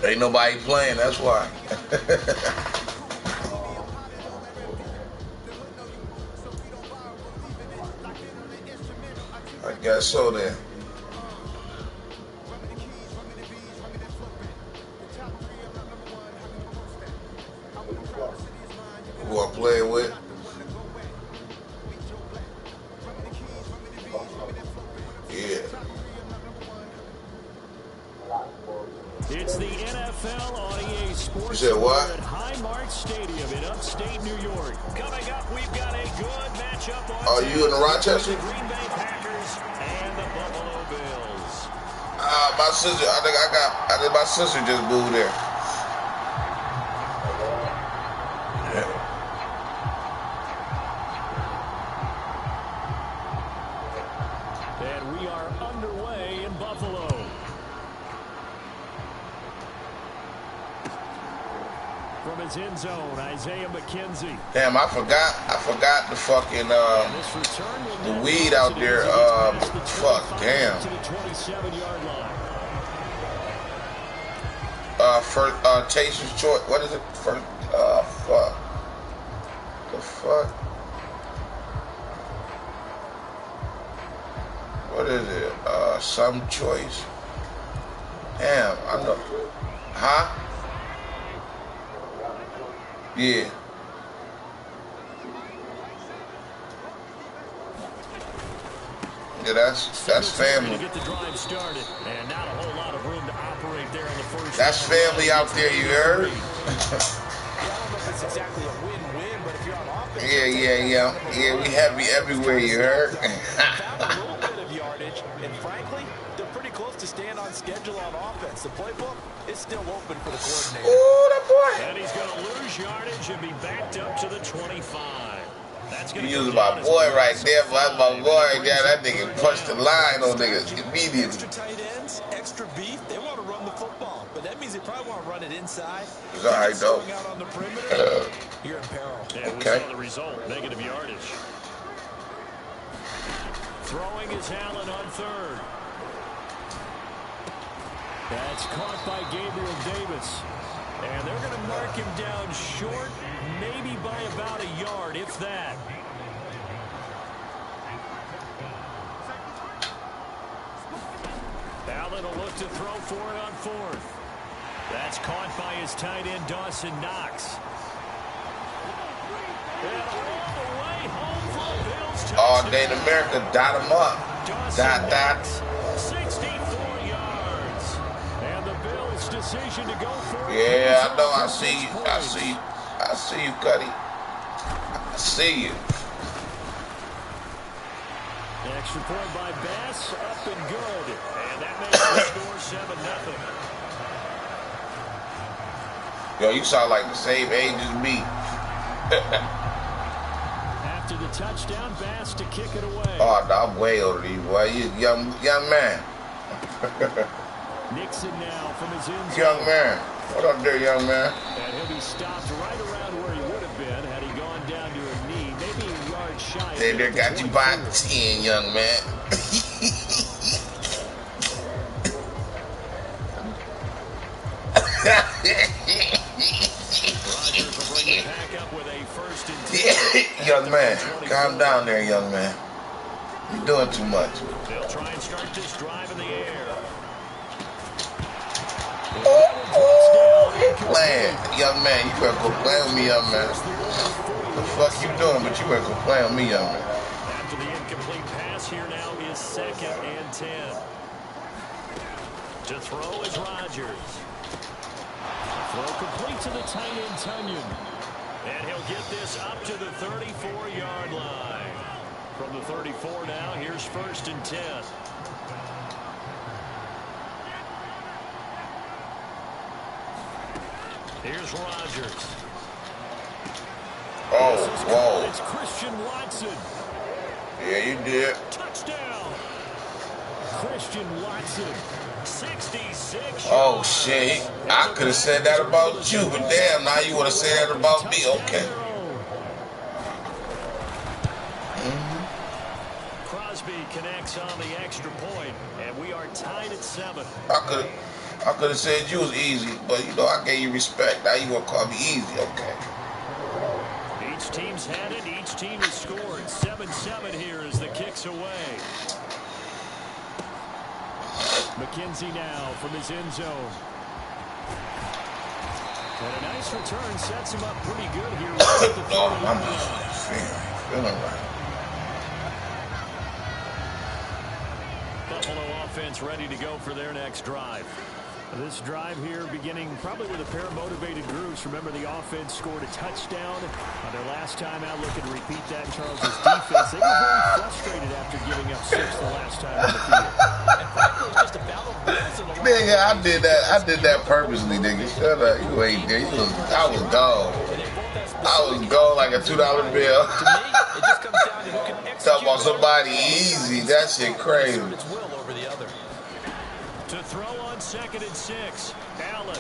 Ain't nobody playing, that's why. I guess so then. Who I'm playing with? Yeah. It's the NFL on EA Sports. You said what? At Highmark Stadium in upstate New York. Coming up, we've got a good matchup on. Are you in Rochester? The Green Bay Packers and the Buffalo Bills. My sister, I think my sister just moved there. And we are underway in Buffalo. From his end zone, Isaiah McKenzie. Damn, I forgot the fucking the weed out there. Fuck, damn. To the 27-yard line. First, Tayshia's choice. What is it? First, fuck. The fuck? What is it? Some choice. Damn, I know. Huh? Yeah. Yeah, that's family. To get the drive started, and not a whole lot of room to operate there in the first. That's family out there, you heard? I don't know if it's exactly a win-win, but if you're on offense, Yeah, we happy everywhere, you heard? found a little bit of yardage, and frankly, they're pretty close to staying on schedule on offense. The playbook is still open for the coordinator. Ooh, that boy. And he's going to lose yardage and be backed up to the 25. That's going to You was my boy right there. That's my boy right there. That nigga punched the line on niggas immediately. Extra tight ends, extra beef. They want to run the football, but that means they probably want to run it inside. It's all right, though. Out on the perimeter, you're in peril. Yeah, we saw the result. Negative yardage. Throwing is Allen on third. That's caught by Gabriel Davis. And they're going to mark him down short, maybe by about a yard, if that. Allen will look to throw for it on fourth. That's caught by his tight end, Dawson Knox. And all the way home for the Bills. All day in America, dot him up. Dot. 64 yards. And the Bills' decision to go for it. Yeah, I know. I see you, Cuddy. I see you. Extra point by Bass, up and good. And that makes the score 7-0. Yo, you sound like the same age as me. After the touchdown, Bass to kick it away. Oh, no, I'm way older than you, boy. You young man. Nixon now from his end zone. Young man. What up there, young man? And he'll be stopped right around where he would have been had he gone down to a knee, maybe a yard shy. They got you by 10, young man. Young man, calm down there, young man. You're doing too much. They'll try and start this drive in the air. Playing, young man. You better go play with me, young man. The fuck you doing? But you better go play with me, young man. After the incomplete pass, here now is 2nd and 10. To throw is Rodgers. Throw complete to the tight end, Tunyon. And he'll get this up to the 34-yard line. From the 34 now, here's 1st and 10. Here's Rodgers. Oh, whoa. It's Christian Watson. Yeah, you did. Touchdown. Christian Watson. 66. Oh, shit. I could have said that about you, but damn, now you want to say that about me. Okay. Crosby connects on the extra point, and we are tied at 7. I could have said you was easy, but you know I gave you respect. Now you gonna call me easy, okay? Each team's had it. Each team has scored. 7-7 here as the kick's away. McKenzie now from his end zone. And a nice return sets him up pretty good here. No, my motherfucking feeling right. Buffalo offense ready to go for their next drive. This drive here beginning probably with a pair of motivated groups. Remember, the offense scored a touchdown on their last time out. Looking to repeat that. Charles' defense, they were very frustrated after giving up 6 the last time on the field. Nigga, I did that purposely, nigga. Shut up. You ain't there. I was gone. I was gone like a $2 bill. Talking about somebody easy. That shit crazy. To throw on 2nd and 6. Allen.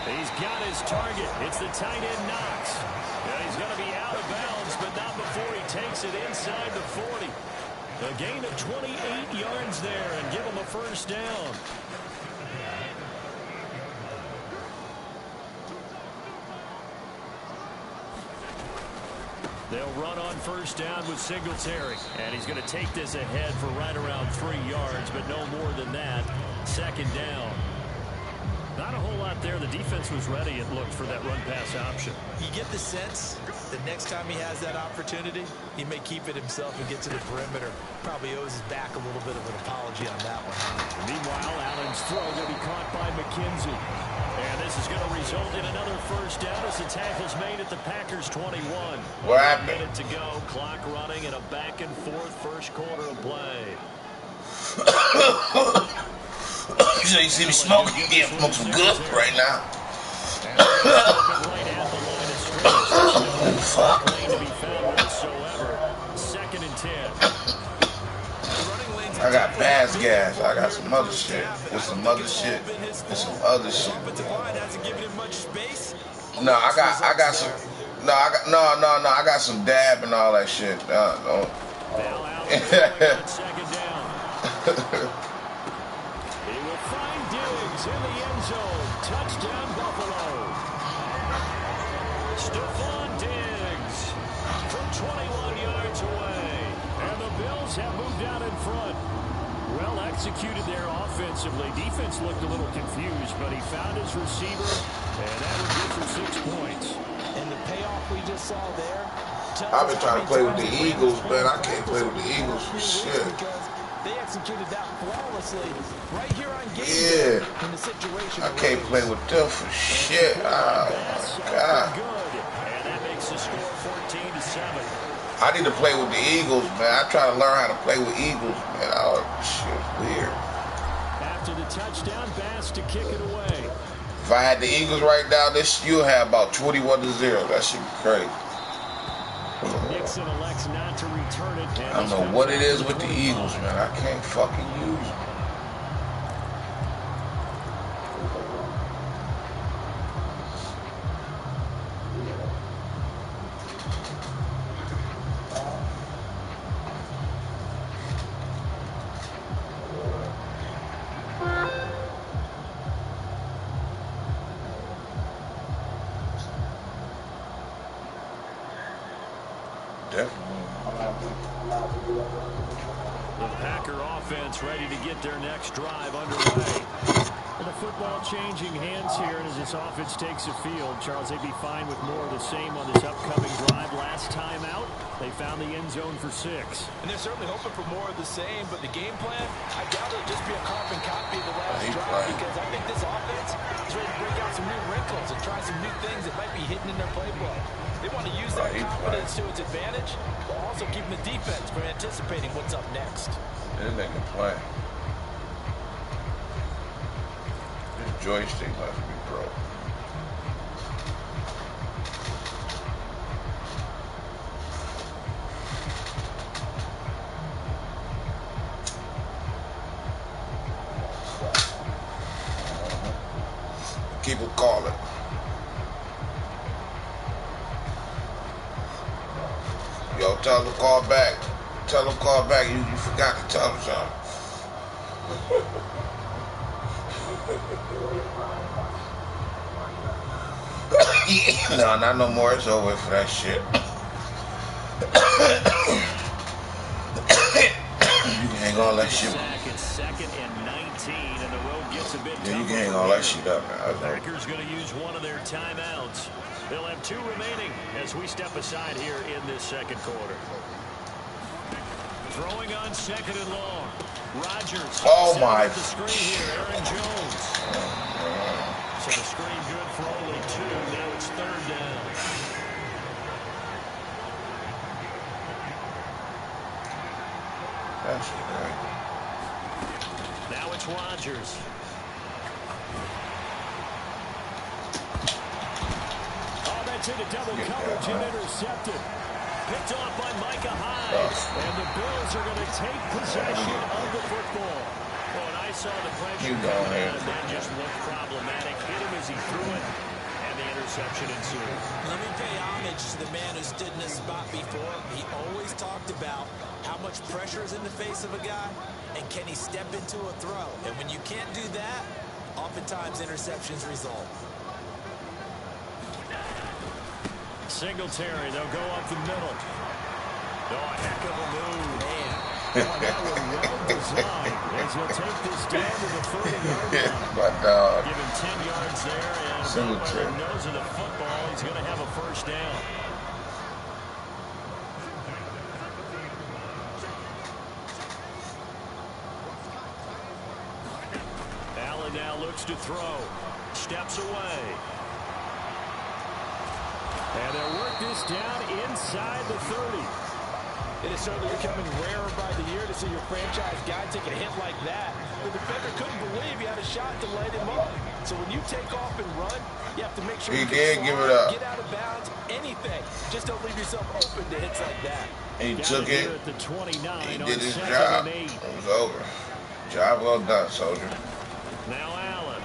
He's got his target. It's the tight end Knox. And he's going to be out of bounds, but not before he takes it inside the 40. A gain of 28 yards there and give him a first down. They'll run on first down with Singletary. And he's going to take this ahead for right around 3 yards, but no more than that. 2nd down. Not a whole lot there. The defense was ready, it looked, for that run-pass option. You get the sense the next time he has that opportunity, he may keep it himself and get to the perimeter. Probably owes his back a little bit of an apology on that one. Meanwhile, Allen's throw will be caught by McKenzie. And this is going to result in another first down as the tackle's made at the Packers' 21. What happened? 1 minute to go, clock running, and a back-and-forth first quarter of play. So you see me smoking? You get smoke some good right now. Oh, fuck. 2nd and 10. I got bass gas. I got some other shit. There's some other shit. There's some other shit. No, I got some. No, I got some dab and all that shit. No. In the end zone. Touchdown, Buffalo. Stephon Diggs from 21 yards away. And the Bills have moved out in front. Well executed there offensively. Defense looked a little confused, but he found his receiver, and that was good for 6 points. And the payoff we just saw there. I've been trying to play with the Eagles, man. I can't play with the Eagles for shit. They executed that flawlessly right here on game. Yeah. In the situation. I can't play with them for shit. Oh, my God. And that makes the score 14-7. I need to play with the Eagles, man. I try to learn how to play with Eagles, man. Oh, shit, weird. After the touchdown, Bass to kick it away. If I had the Eagles right now, you'll have about 21-0. That should be crazy. Nixon elects not to return it. I don't know what it is with the Eagles, man. I can't fucking use them. The Packer offense ready to get their next drive underway. And the football changing hands here, and as this offense takes the field, Charles, they'd be fine with more of the same on this upcoming drive. Last time out, they found the end zone for 6. And they're certainly hoping for more of the same, but the game plan, I doubt it'll just be a carbon copy of the last drive, because I think this offense is ready to break out some new wrinkles and try some new things that might be hidden in their playbook. They want to use that confidence to its advantage, while also keeping the defense from anticipating what's up next. This nigga play. This joystick must be broke. Keep it calling. Yo, tell them to call back. Tell them to call back. You forgot to tell them something. No, not no more. It's over for that shit. You can hang all that shit. It's 2nd and 19, and the road gets a bit tougher. Yeah, you can hang all that shit up now. Packers going to use one of their timeouts. They'll have 2 remaining as we step aside here in this second quarter. Throwing on 2nd and long. Rodgers. Oh my. The screen here, Aaron Jones. So the screen good for only 2. Now it's 3rd down. That's great. Now it's Rodgers. Oh, that's into double coverage and intercepted. Picked off by Micah Hyde. And the Bills are going to take possession of the football. Oh, and I saw the pressure coming out, and that just looked problematic. Hit him as he threw it, and the interception ensued. Let me pay homage to the man who stood in this spot before. He always talked about how much pressure is in the face of a guy, and can he step into a throw? And when you can't do that, oftentimes interceptions result. Singletary, they'll go up the middle. Oh, a heck of a move. Man. Oh, that was well designed as he'll take this down to the 30-yard line. My dog. Give him 10 yards there, and Singletary. by the nose of the football, he's going to have a first down. Allen now looks to throw. Steps away. And they'll work this down inside the 30. It is certainly becoming rarer by the year to see your franchise guy take a hit like that. The defender couldn't believe he had a shot to light him up. So when you take off and run, you have to make sure he you did fly, give it up. Get out of bounds, anything. Just don't leave yourself open to hits like that. He took it. At the 29 He on did his 2nd job. and 8. It was over. Job well done, soldier. Now Allen.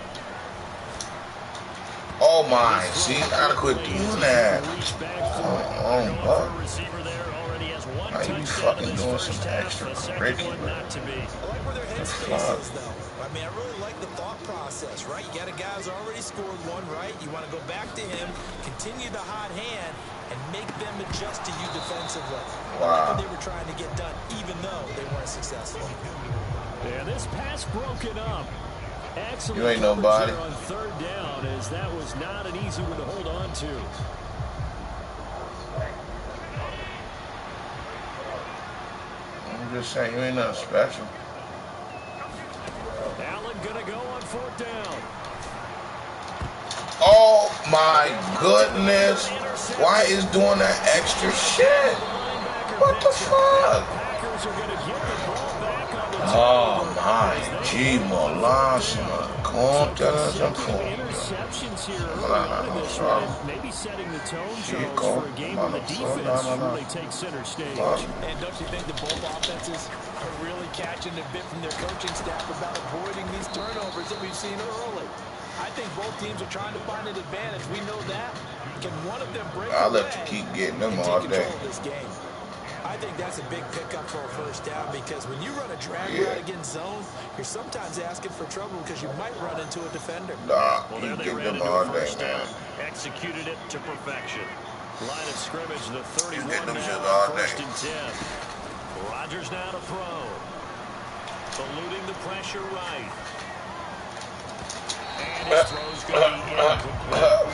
Oh my, see, gotta quit doing that. Buck. Why you fucking doing some extra curriculum? I like where their headspace is, though. I mean, I really like the thought process, right? You got a guy who's already scored one, right? You want to go back to him, continue the hot hand, and make them adjust to you defensively. Wow. I like what they were trying to get done, even though they weren't successful. Yeah, this pass broken up. Excellent. You ain't nobody. On 3rd down, as that was not an easy one to hold on to. I'm just saying, you ain't nothing special. Allen gonna go on 4th down. Oh my goodness. Why is doing that extra shit? What the fuck? Packers are gonna get the ball back on the Oh my G, Molasa. interceptions here early on in this one, and maybe setting the tone, Charles, for a game where the defense really takes center stage. And don't you think that both offenses are really catching a bit from their coaching staff about avoiding these turnovers that we've seen early? I think both teams are trying to find an advantage. We know that. Can one of them break I'll away let you keep getting them and all take day. control of this game? I think that's a big pickup for a first down, because when you run a drag route against zone, you're sometimes asking for trouble because you might run into a defender. Nah, Well, you there they get ran them into all a day, first man. down. Executed it to perfection. Line of scrimmage, the 31 get them now, shit all day. 1st and 10. Rodgers now to throw. Eluding the pressure right. And his throw's going to be incomplete.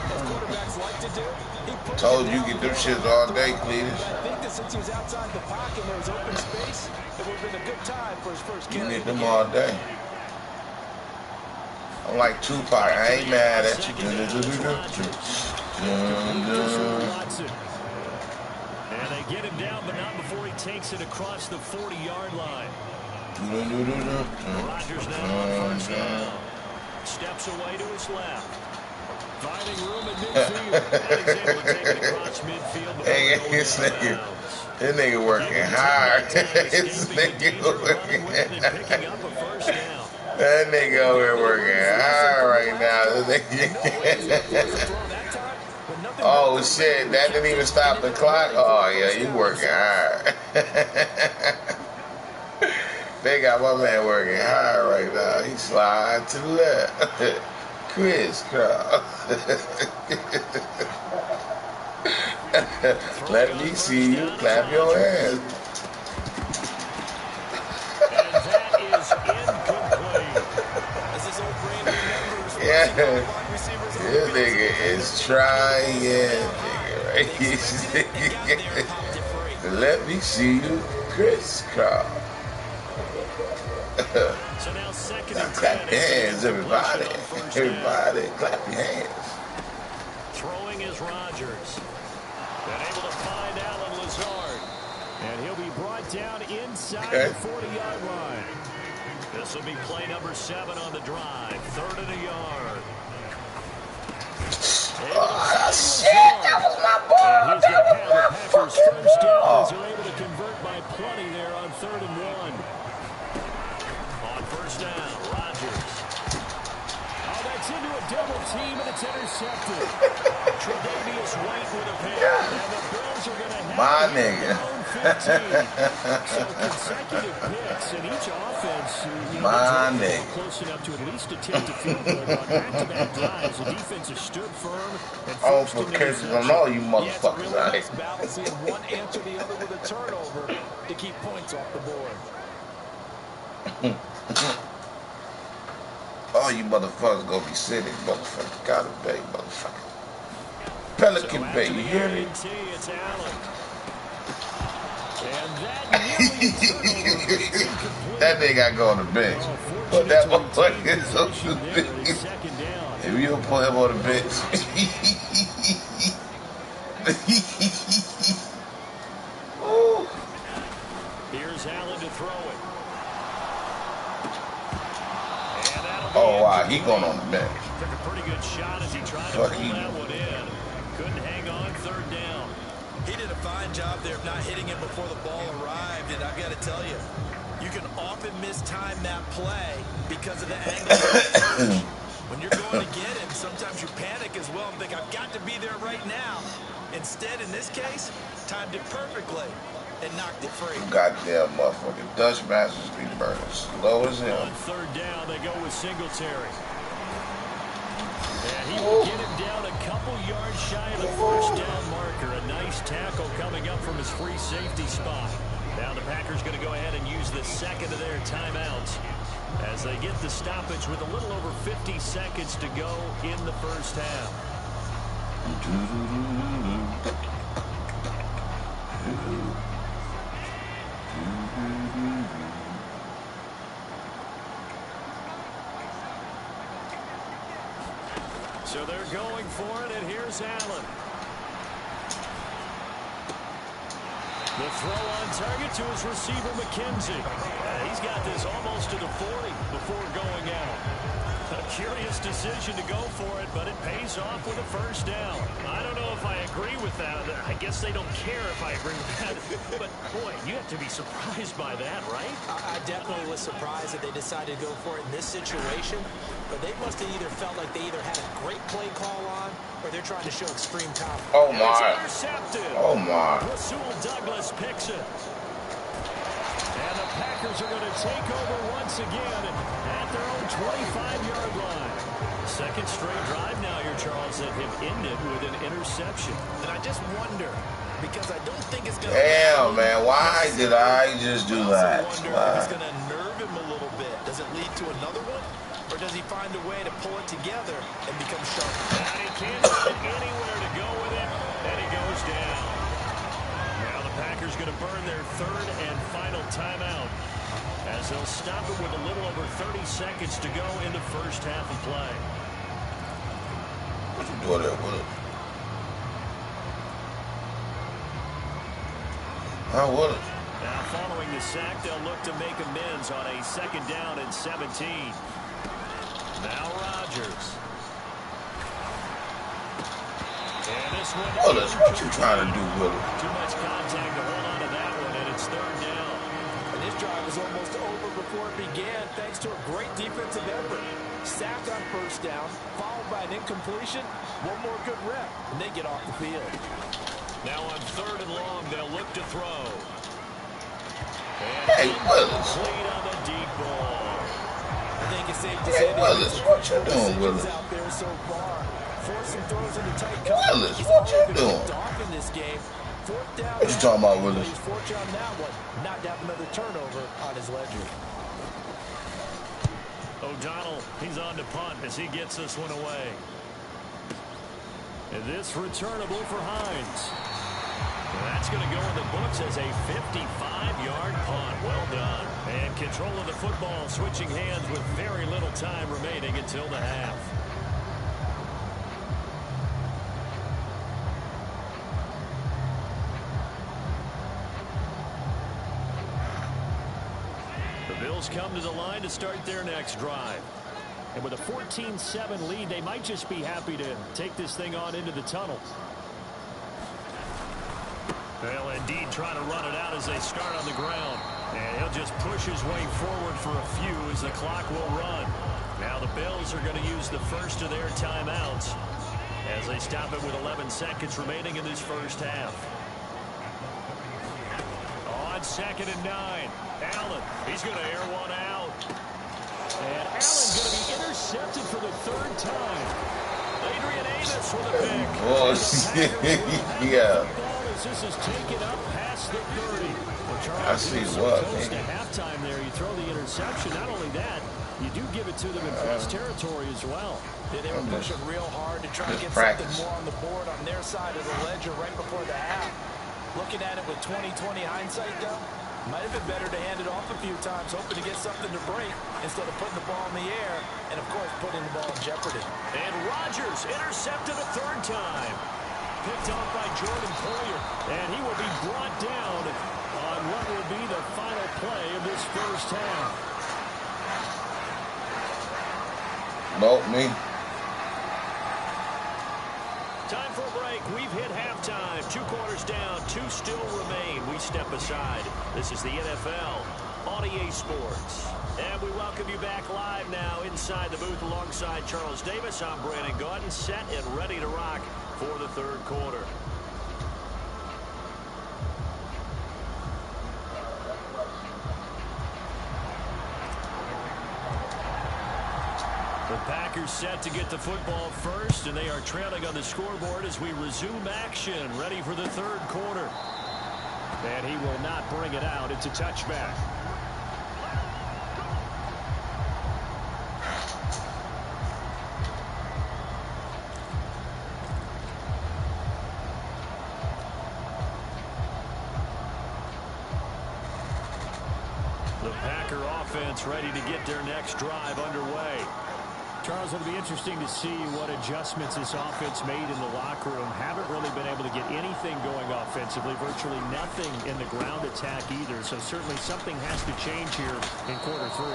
As quarterbacks like to do, he puts Told it you down get them low. shits all day, Cletus. I think that since he was outside the pocket and there was open space, it would have been a good time for his first You carry. get them all day. I'm like Tupac. I ain't mad at you. And they get him down, but not before he takes it across the 40-yard line. Rodgers now on 1st down. Steps away to his left. Finding room at midfield. And he's able to take it across midfield. Hey, this nigga working hard. This nigga working hard. That nigga over here working hard right now. Oh shit, that didn't even stop the clock. Oh yeah, you working hard. They got my man working hard right now. He sliding to the left. Crisscross. Let me see you clap your hands. And that is incomplete. As this old brain remembers, Yeah. wide receivers on This the nigga is trying, nigga, right? Let me see you crisscross. So now second Now and 10. clap your hands, everybody. Everybody, clap your hands. Throwing is Rodgers. And able to find Alan Lazard. And he'll be brought down inside the 40-yard line. This will be play number 7 on the drive. 3rd and a yard. Oh, shit, that was my ball. And he's going to have the Packers first down ball. as they're able to convert by plenty there on 3rd and 1. On first down, Rodgers. Oh, that's into a double team, and it's intercepted. Tre'Davious White with a pick. And the Bills are going to have my their nigga. own 15. So consecutive picks in each offense. My nigga. Close enough to at least attempt a field goal on back-to-back drives. The defense has stood firm and Oh, forced for an cases interception. on all you Yeah, it's a motherfuckers really out nice here. battle, seeing one answer the other with a turnover to keep points off the board. All you motherfuckers gonna be sitting, motherfucker. Gotta Bay, motherfucker. Pelican So Bay, after you the hear me? INT, it's Allen. And that nearly a turnover. Incomplete. That nigga got to go on the bench. Put that motherfucker on the bench. Second down. If you don't put him on the bench. Here's Allen to throw it. And that'll be Oh, wow, he incomplete. going on the bench. Took a pretty good shot as he tried to Fuck pull you. that one in. Couldn't hang on 3rd down. He did a fine job there of not hitting it before the ball arrived, and I've got to tell you, you can often mistime that play because of the angle of the approach. When you're going to get him, sometimes you panic as well and think, I've got to be there right now. Instead, in this case, timed it perfectly and knocked it free. Goddamn motherfucker. Dutch Masters be burning slow as hell. On 3rd down, they go with Singletary. And he will get him down a couple yards shy of the first down marker. A nice tackle coming up from his free safety spot. Now the Packers going to go ahead and use the second of their timeouts as they get the stoppage with a little over 50 seconds to go in the first half. So they're going for it, and here's Allen. The throw on target to his receiver, McKenzie. He's got this almost to the 40 before going out. A curious decision to go for it, but it pays off with a first down. I don't know if I agree with that. I guess they don't care if I agree with that. But, boy, you have to be surprised by that, right? I definitely was surprised that they decided to go for it in this situation. But they must have either felt like they either had a great play call on or they're trying to show extreme confidence. Oh, It's my. intercepted. Oh, my. Rasul Douglas picks it. And the Packers are going to take over once again at their own 25-yard line. Second straight drive now here, Charles, that have ended with an interception. And I just wonder, because I don't think it's going to... Damn, man. Why did I just do that? I also wonder if it's going to nerve him a little bit. Does it lead to another one? Or does he find a way to pull it together and become sharp? And he can't find anywhere to go with it, and he goes down. Now the Packers going to burn their 3rd and final timeout as they'll stop it with a little over 30 seconds to go in the first half of play. What you doing there with it? How would it? Now following the sack, they'll look to make amends on a 2nd down and 17. Now Rodgers. And this one... Willis, what you trying to do, Willis? Too much contact to hold on to that one, and it's 3rd down. And this drive was almost over before it began thanks to a great defensive effort. Sacked on first down, followed by an incompletion. One more good rep, and they get off the field. Now on 3rd and long, they'll look to throw. Hey, Willis. On the deep ball. I think it's safe to Hey, say Willis, what you doing, Willis? out there so far. Forcing throws into tight Willis, what you doing? Off in this game. Fourth down. What you talking about, Willis? He's fortunate on that one. Not to have another turnover on his ledger. O'Donnell, he's on to punt as he gets this one away. And this returnable for Hines. And that's going to go in the books as a 55-yard punt. Well done. And control of the football switching hands with very little time remaining until the half. The Bills come to the line to start their next drive. And with a 14-7 lead, they might just be happy to take this thing on into the tunnel. They'll indeed try to run it out as they start on the ground. And he'll just push his way forward for a few as the clock will run. Now the Bills are going to use the first of their timeouts as they stop it with 11 seconds remaining in this first half. On 2nd and 9. Allen, he's going to air one out. And Allen going to be intercepted for the 3rd time. Adrian Amos with a pick. Oh, yeah. This is taken up past the 30. I see what. Close to halftime there. You throw the interception. Not only that, you do give it to them in press territory as well. Yeah, they were pushing real hard to try to get something more on the board on their side of the ledger right before the half. Looking at it with 20/20 hindsight, though, might have been better to hand it off a few times, hoping to get something to break instead of putting the ball in the air and, of course, putting the ball in jeopardy. And Rodgers intercepted a 3rd time. Picked off by Jordan Poyer, and he will be brought down on what will be the final play of this first half. Nope, me. Time for a break. We've hit halftime. 2 quarters down, 2 still remain. We step aside. This is the NFL on EA Sports. And we welcome you back live now inside the booth alongside Charles Davis. I'm Brandon Gaudin, set and ready to rock for the 3rd quarter. The Packers set to get the football first, and they are trailing on the scoreboard as we resume action, ready for the 3rd quarter. And he will not bring it out. It's a touchback. The Packer offense ready to get their next drive underway. Charles, it'll be interesting to see what adjustments this offense made in the locker room. Haven't really been able to get anything going offensively, virtually nothing in the ground attack either. So certainly something has to change here in quarter 3.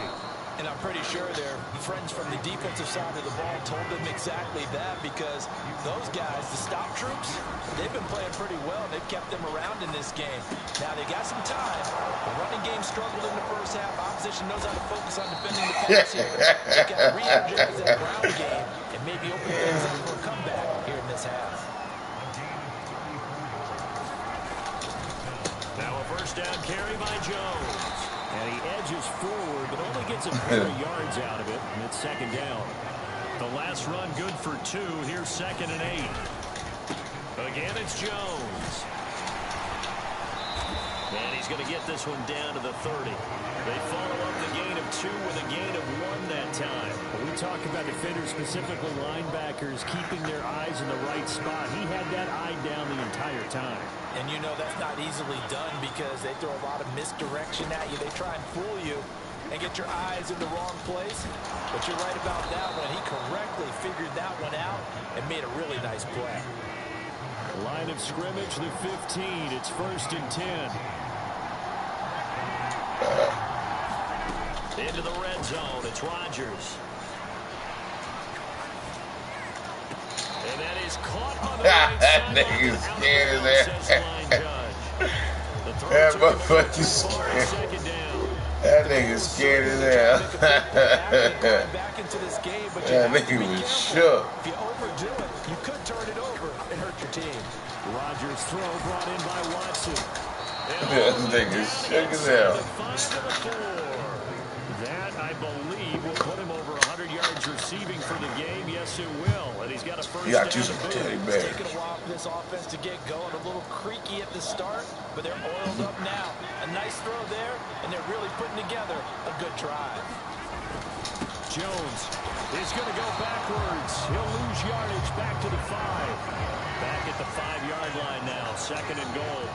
And I'm pretty sure their friends from the defensive side of the ball told them exactly that, because those guys, the stop troops, they've been playing pretty well. They've kept them around in this game. Now they got some time. The running game struggled in the first half. Opposition knows how to focus on defending the pass here. They've got to re-energize that ground game and maybe open things up for a comeback here in this half. Now a first down carry by Jones. And he edges forward, but only gets a pair of yards out of it, and it's 2nd down. The last run good for 2. Here's 2nd and 8. Again, it's Jones. And he's going to get this one down to the 30. They follow up the gain of 2 with a gain of 1 that time. When we talk about defenders, specifically linebackers, keeping their eyes in the right spot, he had that eye down the entire time. And you know that's not easily done because they throw a lot of misdirection at you. They try and fool you and get your eyes in the wrong place. But you're right about that one. He correctly figured that one out and made a really nice play. Line of scrimmage, the 15. It's 1st and 10. Into the red zone. It's Rodgers. And that is caught on the right side. That nigga's scared of that. That motherfucker's scared. That nigga's scared as hell. That nigga was shook. If you overdo it, you could turn it over and hurt your team. Rodgers' throw brought in by Watson. This nigga shook as hell. 5-4. That, I believe, will put him over 100 yards receiving for the game. Yes, it will. And he's got a first down. Some teddy It's bears. taken a while for this offense to get going. A little creaky at the start, but they're oiled up now. A nice throw there, and they're really putting together a good drive. Jones is going to go backwards. He'll lose yardage back to the 5. Back at the 5-yard line now. 2nd and goal.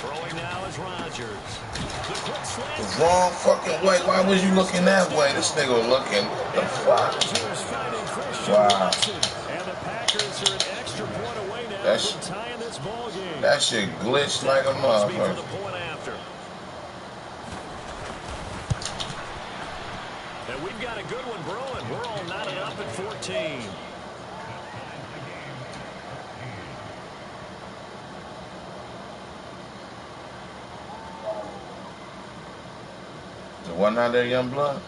Throwing now is Rodgers. The quick slant. The wrong fucking way. Why was you looking that way? This nigga was looking the fuck. Wow. And the Packers are an extra point away now from tying this ball game. That shit glitched like a motherfucker. The point after. And we've got a good one brewing. We're all knotted up at 14. The one out there, young blood?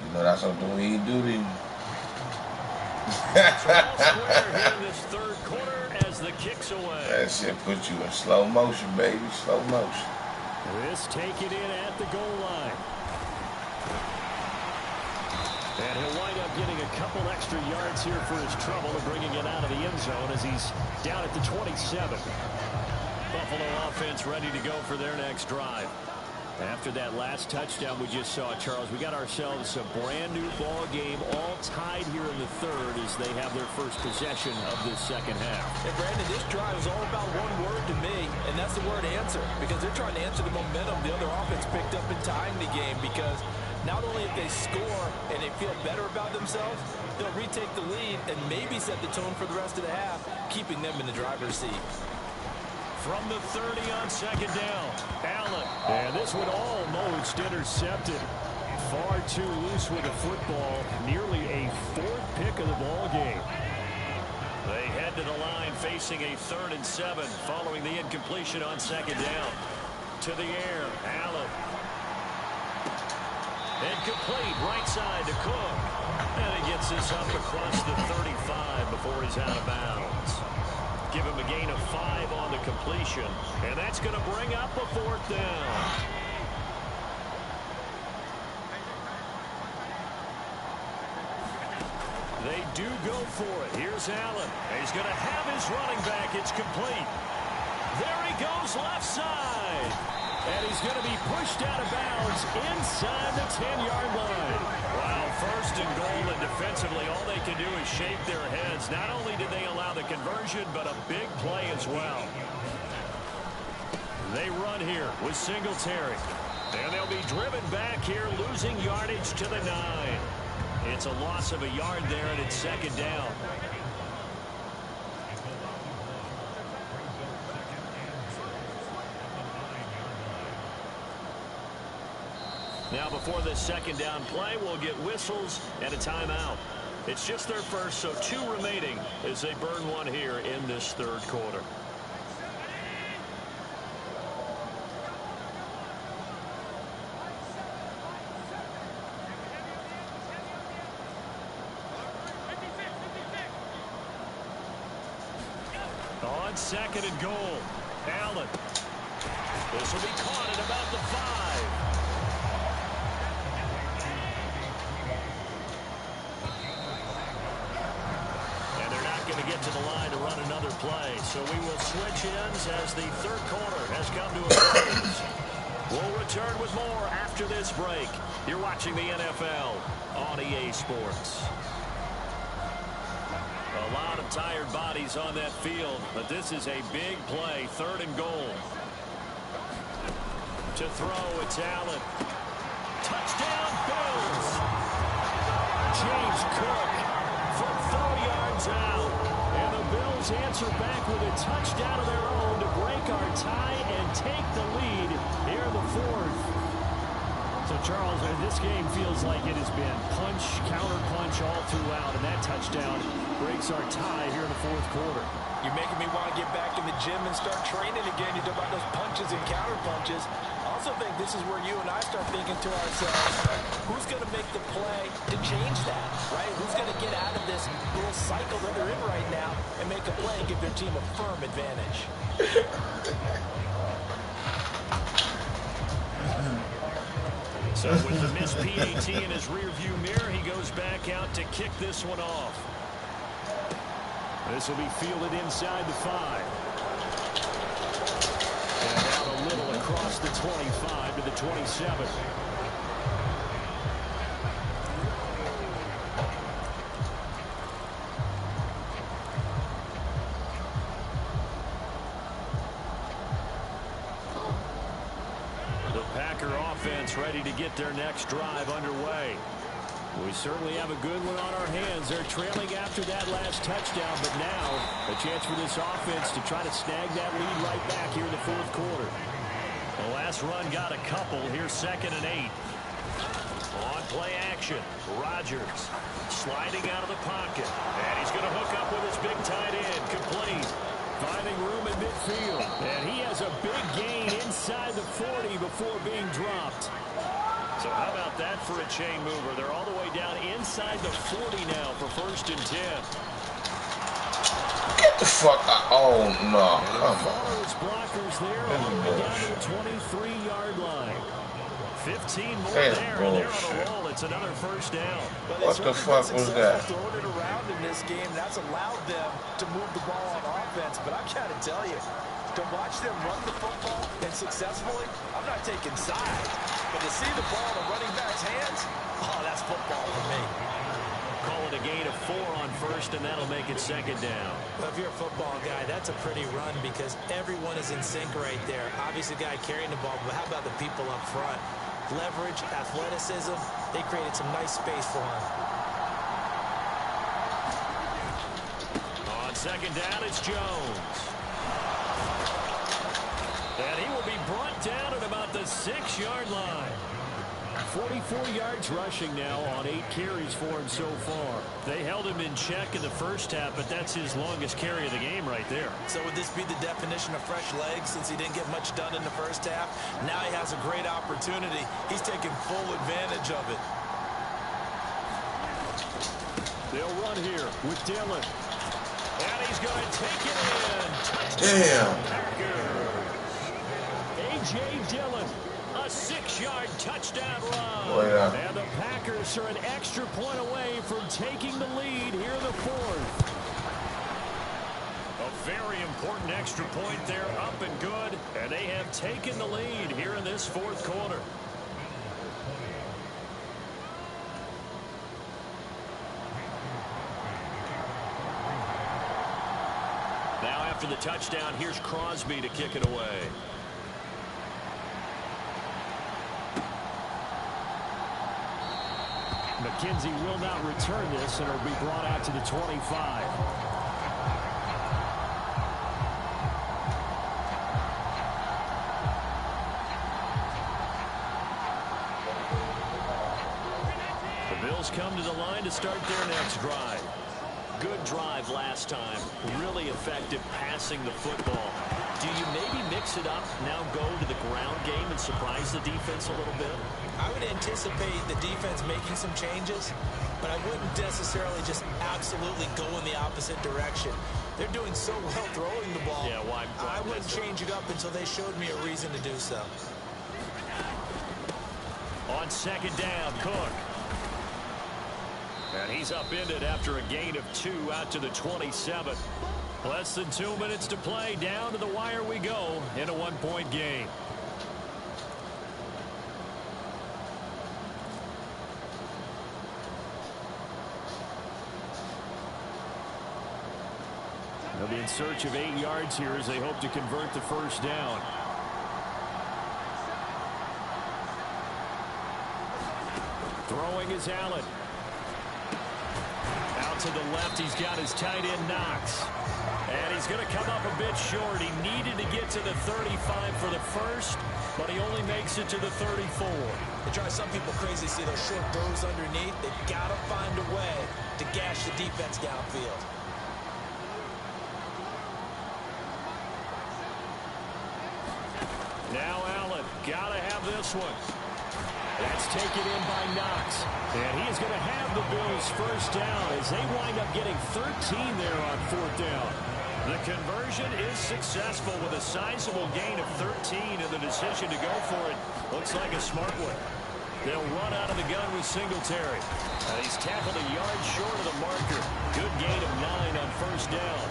You know that's what he do to you. This 3rd quarter as the kicks away. That shit put you in slow motion, baby. Slow motion. This taken in at the goal line. And he'll wind up getting a couple extra yards here for his trouble and bringing it out of the end zone as he's down at the 27. Buffalo offense ready to go for their next drive. After that last touchdown we just saw, Charles, we got ourselves a brand new ball game, all tied here in the 3rd as they have their first possession of this 2nd half. And Brandon, this drive is all about one word to me, and that's the word answer, because they're trying to answer the momentum the other offense picked up in tying the game, because not only if they score and they feel better about themselves, they'll retake the lead and maybe set the tone for the rest of the half, keeping them in the driver's seat. From the 30 on 2nd down, Allen. And this one almost intercepted. Far too loose with the football. Nearly a 4th pick of the ball game. They head to the line facing a 3rd and 7 following the incompletion on 2nd down. To the air, Allen. Incomplete, right side to Cook. And he gets this up across the 35 before he's out of bounds. Give him a gain of 5 on the completion. And that's going to bring up a 4th down. They do go for it. Here's Allen. He's going to have his running back. It's complete. There he goes left side. And he's going to be pushed out of bounds inside the 10-yard line. Wow, 1st and goal, and defensively all they can do is shake their heads. Not only did they allow the conversion, but a big play as well. They run here with Singletary. And they'll be driven back here, losing yardage to the 9. It's a loss of a yard there, and it's 2nd down. Now, before this 2nd down play, we'll get whistles and a timeout. It's just their first, so 2 remaining as they burn one here in this 3rd quarter. On 2nd and goal, Allen. This will be caught at about the 5. Going to get to the line to run another play. So we will switch ends as the 3rd quarter has come to a close. We'll return with more after this break. You're watching the NFL on EA Sports. A lot of tired bodies on that field, but this is a big play. 3rd and goal. To throw, it's Allen. Touchdown, Bills. James Cook from 4 yards out. And the Bills answer back with a touchdown of their own to break our tie and take the lead here in the 4th. So, Charles, this game feels like it has been punch, counter-punch all throughout, and that touchdown breaks our tie here in the 4th quarter. You're making me want to get back in the gym and start training again. You talk about those punches and counter-punches. I'll also think this is where you and I start thinking to ourselves, who's going to make the play to change that, right? Who's going to get out of this little cycle that they're in right now and make a play and give their team a firm advantage? So with the missed PAT in his rearview mirror, he goes back out to kick this one off. This will be fielded inside the 5. And out a little across the 25 to the 27. Offense ready to get their next drive underway. We certainly have a good one on our hands. They're trailing after that last touchdown, but now a chance for this offense to try to snag that lead right back here in the 4th quarter. The last run got a couple. Here's 2nd and 8. On play action, Rodgers sliding out of the pocket, and he's going to hook up with his big tight end, complete. Finding room in midfield, and he has a big gain inside the 40 before being dropped. So how about that for a chain mover? They're all the way down inside the 40 now for 1st and 10. Get the fuck out. Oh, no. Come on. His blockers there all the way down to the 23-yard line. 15 more there, and they're on a roll. It's another 1st down. What the fuck was that? Throwing it around in this game, that's allowed them to move the ball on offense. But I gotta tell you, to watch them run the football and successfully, I'm not taking sides. But to see the ball in the running back's hands, oh, that's football for me. Call it a gain of 4 on 1st, and that'll make it 2nd down. Well, if you're a football guy, that's a pretty run because everyone is in sync right there. Obviously, the guy carrying the ball, but how about the people up front? Leverage, athleticism, they created some nice space for him. On 2nd down, it's Jones. And he will be brought down at about the 6-yard line. 44 yards rushing now on 8 carries for him so far. They held him in check in the 1st half, but that's his longest carry of the game right there. So would this be the definition of fresh legs since he didn't get much done in the 1st half? Now he has a great opportunity. He's taking full advantage of it. They'll run here with Dillon. And he's going to take it in. Damn. A.J. Dillon. A 6-yard touchdown run. Oh, yeah. And the Packers are an extra point away from taking the lead here in the 4th. A very important extra point there, up and good. And they have taken the lead here in this 4th quarter. Now after the touchdown, here's Crosby to kick it away. McKenzie will not return this, and it'll be brought out to the 25. The Bills come to the line to start their next drive. Good drive last time. Really effective passing the football. Do you maybe mix it up, now go to the ground game and surprise the defense a little bit? I would anticipate the defense making some changes, but I wouldn't necessarily just absolutely go in the opposite direction. They're doing so well throwing the ball. Yeah, why I wouldn't change it up until they showed me a reason to do so. On 2nd down, Cook. And he's upended after a gain of 2 out to the 27. Less than 2 minutes to play. Down to the wire we go in a 1-point game. They'll be in search of 8 yards here as they hope to convert the 1st down. Throwing is Allen. Out to the left, he's got his tight end Knox. And he's going to come up a bit short. He needed to get to the 35 for the 1st, but he only makes it to the 34. They drive some people crazy to see those short throws underneath. They've got to find a way to gash the defense downfield. Now Allen. Gotta have this one. That's taken in by Knox. And he is going to have the Bills first down as they wind up getting 13 there on fourth down. The conversion is successful with a sizable gain of 13 and the decision to go for it looks like a smart one. They'll run out of the gun with Singletary. And he's tackled a yard short of the marker. Good gain of 9 on first down.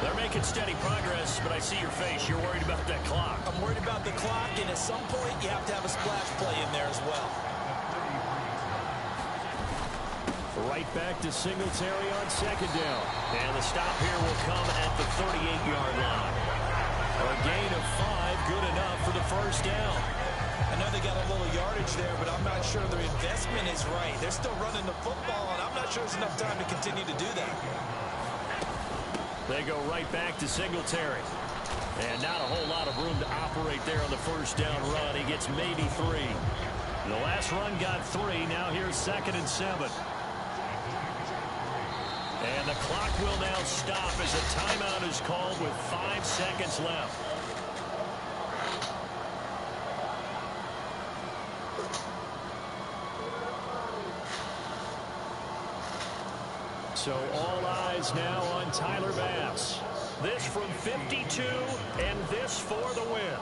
They're making steady progress, but I see your face. You're worried about that clock. I'm worried about the clock, and at some point, you have to have a splash play in there as well. Right back to Singletary on second down. And the stop here will come at the 38-yard line. A gain of 5, good enough for the first down. I know they got a little yardage there, but I'm not sure their investment is right. They're still running the football, and I'm not sure there's enough time to continue to do that. They go right back to Singletary. And not a whole lot of room to operate there on the first down run. He gets maybe 3. The last run got 3. Now here's 2nd and 7. And the clock will now stop as a timeout is called with 5 seconds left. So all eyes now on Tyler Bass. This from 52 and this for the win.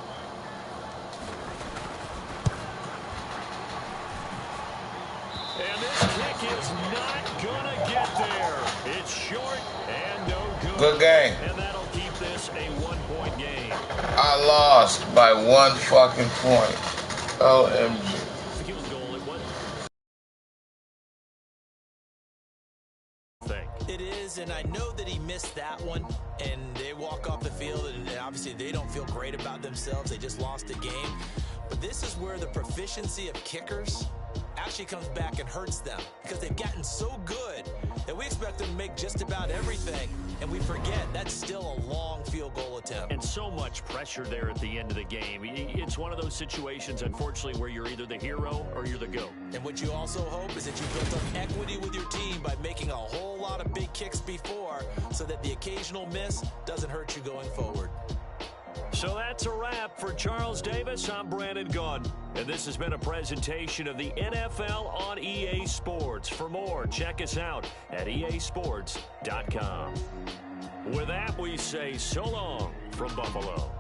And this kick is not going to get there. It's short and no good. Good game. And that'll keep this a 1-point game. I lost by 1 fucking point. OMG. It is, and I know that he missed that one, and they walk off the field, and obviously they don't feel great about themselves. They just lost the game. But this is where the proficiency of kickers actually comes back and hurts them, because they've gotten so good that we expect them to make just about everything, and we forget that's still a long field goal attempt. And so much pressure there at the end of the game. It's one of those situations, unfortunately, where you're either the hero or you're the GOAT. And what you also hope is that you built up equity with your team by making a whole lot of big kicks before, so that the occasional miss doesn't hurt you going forward. So that's a wrap for Charles Davis. I'm Brandon Gunn. And this has been a presentation of the NFL on EA Sports. For more, check us out at easports.com. With that, we say so long from Buffalo.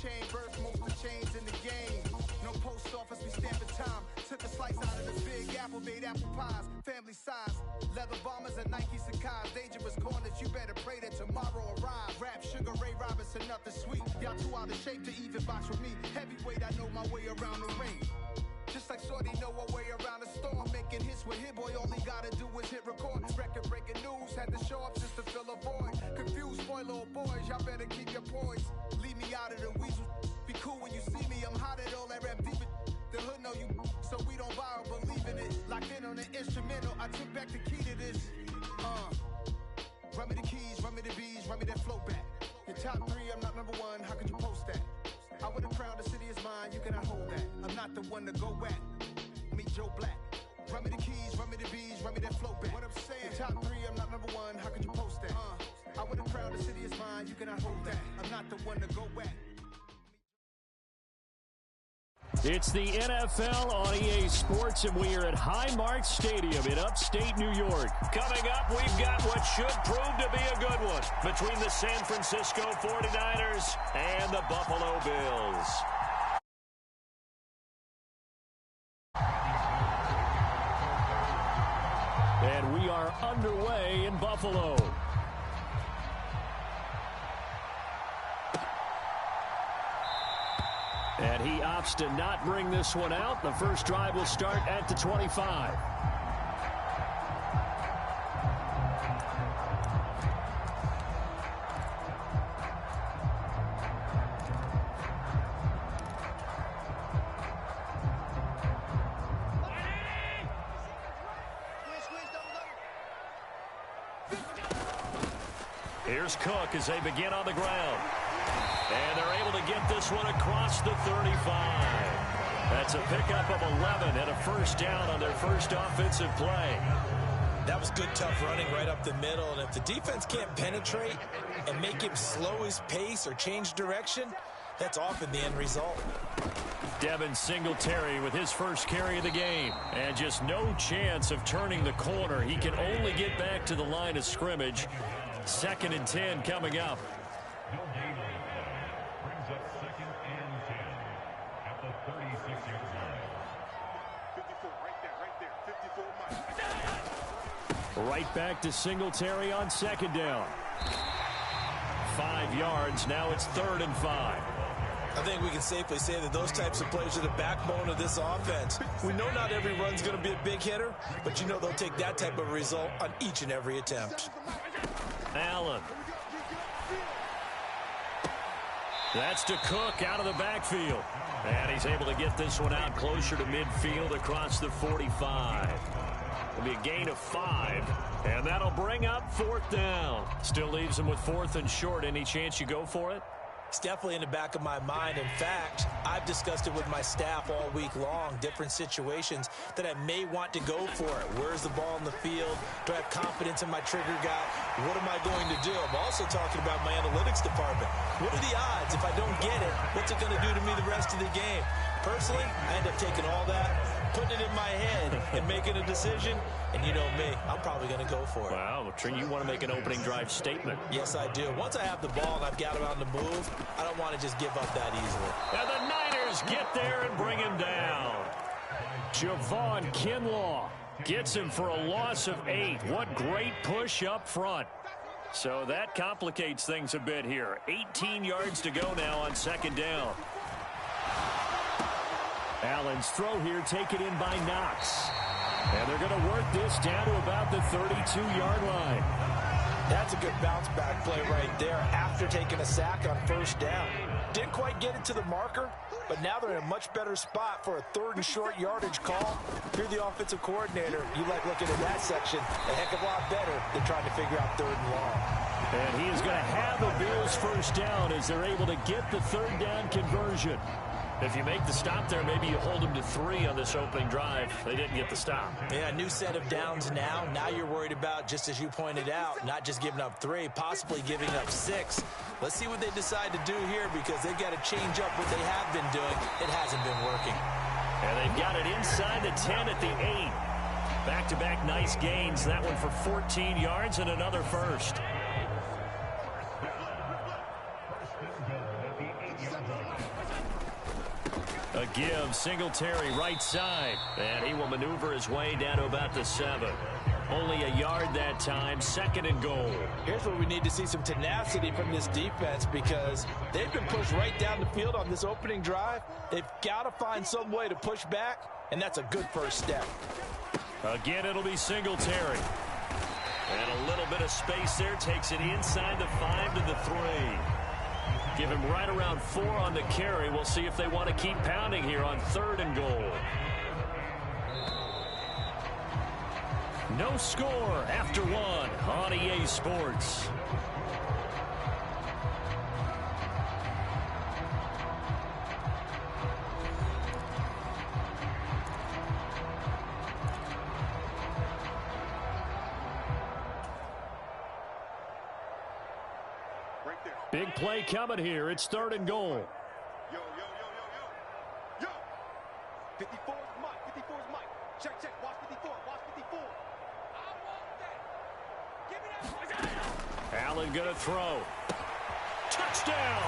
chain, birth most of the chains in the game. No post office, we stamping time. Took a slice out of the big apple, made apple pies. Family size, leather bombers and Nike Sacai's. Dangerous corners, you better pray that tomorrow arrives. Rap, Sugar Ray Robinson, nothing sweet. Y'all too out of shape to even box with me. Heavyweight, I know my way around the ring. Just like Shorty know her way around the storm. Making hits with Hit Boy, all he gotta do is hit record. Record breaking news, had to show up just to fill a void. Confused, spoiler boys, y'all better keep your poise. Leave me out of the weasel. Be cool when you see me, I'm hot at all that rap deep. The hood know you, so we don't borrow, believe in it. Locked in on the instrumental, I took back the key to this. Run me the keys, run me the bees, run me that flow back. Your top 3, I'm not number 1, how could you post that? I would have crowned the city is mine, you cannot hold that. I'm not the one to go at. Meet Joe Black. Run me the keys, run me the bees, run me that flow back. What I'm saying, your top 3, I'm not number 1, how could you post that? I would have crowned the city is mine, you cannot hold that. I'm not the one to go at. It's the NFL on EA Sports, and we are at Highmark Stadium in upstate New York. Coming up, we've got what should prove to be a good one between the San Francisco 49ers and the Buffalo Bills. And we are underway in Buffalo. And he opts to not bring this one out. The first drive will start at the 25. Here's Cook as they begin on the ground. And they're able to get this one across the 35. That's a pickup of 11 and a first down on their first offensive play. That was good, tough running right up the middle. And if the defense can't penetrate and make him slow his pace or change direction, that's often the end result. Devin Singletary with his first carry of the game. And just no chance of turning the corner. He can only get back to the line of scrimmage. 2nd and 10 coming up. Right back to Singletary on 2nd down. 5 yards. Now it's 3rd and 5. I think we can safely say that those types of plays are the backbone of this offense. We know not every run's going to be a big hitter, but you know they'll take that type of result on each and every attempt. Allen. That's to Cook out of the backfield. And he's able to get this one out closer to midfield across the 45. It'll be a gain of 5. And that'll bring up 4th down. Still leaves him with 4th and short. Any chance you go for it? It's definitely in the back of my mind. In fact, I've discussed it with my staff all week long, different situations that I may want to go for it. Where's the ball in the field? Do I have confidence in my trigger guy? What am I going to do? I'm also talking about my analytics department. What are the odds? If I don't get it, what's it going to do to me the rest of the game? Personally, I end up taking all that, putting it in my head, and making a decision. And you know me, I'm probably going to go for it. Wow, you want to make an opening drive statement. Yes, I do. Once I have the ball and I've got it on the move, I don't want to just give up that easily. And the Niners get there and bring him down. Javon Kinlaw gets him for a loss of 8. What great push up front. So that complicates things a bit here. 18 yards to go now on 2nd down. Allen's throw here taken in by Knox. And they're going to work this down to about the 32-yard line. That's a good bounce-back play right there after taking a sack on 1st down. Didn't quite get it to the marker, but now they're in a much better spot for a 3rd and short yardage call. If you're the offensive coordinator, you like looking at that section a heck of a lot better than trying to figure out 3rd and long. And he is going to have the Bills' first down as they're able to get the 3rd down conversion. If you make the stop there, maybe you hold them to 3 on this opening drive. They didn't get the stop. Yeah, new set of downs now. Now you're worried about, just as you pointed out, not just giving up 3, possibly giving up 6. Let's see what they decide to do here because they've got to change up what they have been doing. It hasn't been working. And they've got it inside the 10 at the 8. Back-to-back nice gains. That one for 14 yards and another first. A give, Singletary right side. And he will maneuver his way down to about the 7. Only a yard that time, 2nd and goal. Here's where we need to see some tenacity from this defense because they've been pushed right down the field on this opening drive. They've got to find some way to push back, and that's a good first step. Again, it'll be Singletary. And a little bit of space there, takes it inside the 5 to the 3. Give him right around 4 on the carry. We'll see if they want to keep pounding here on 3rd and goal. No score after 1 on EA Sports. Big play coming here. It's 3rd and goal. Yo. 54 is Mike. 54 is Mike. Check. Watch 54. Watch 54. I want that. Give me that. Allen gonna throw. Touchdown.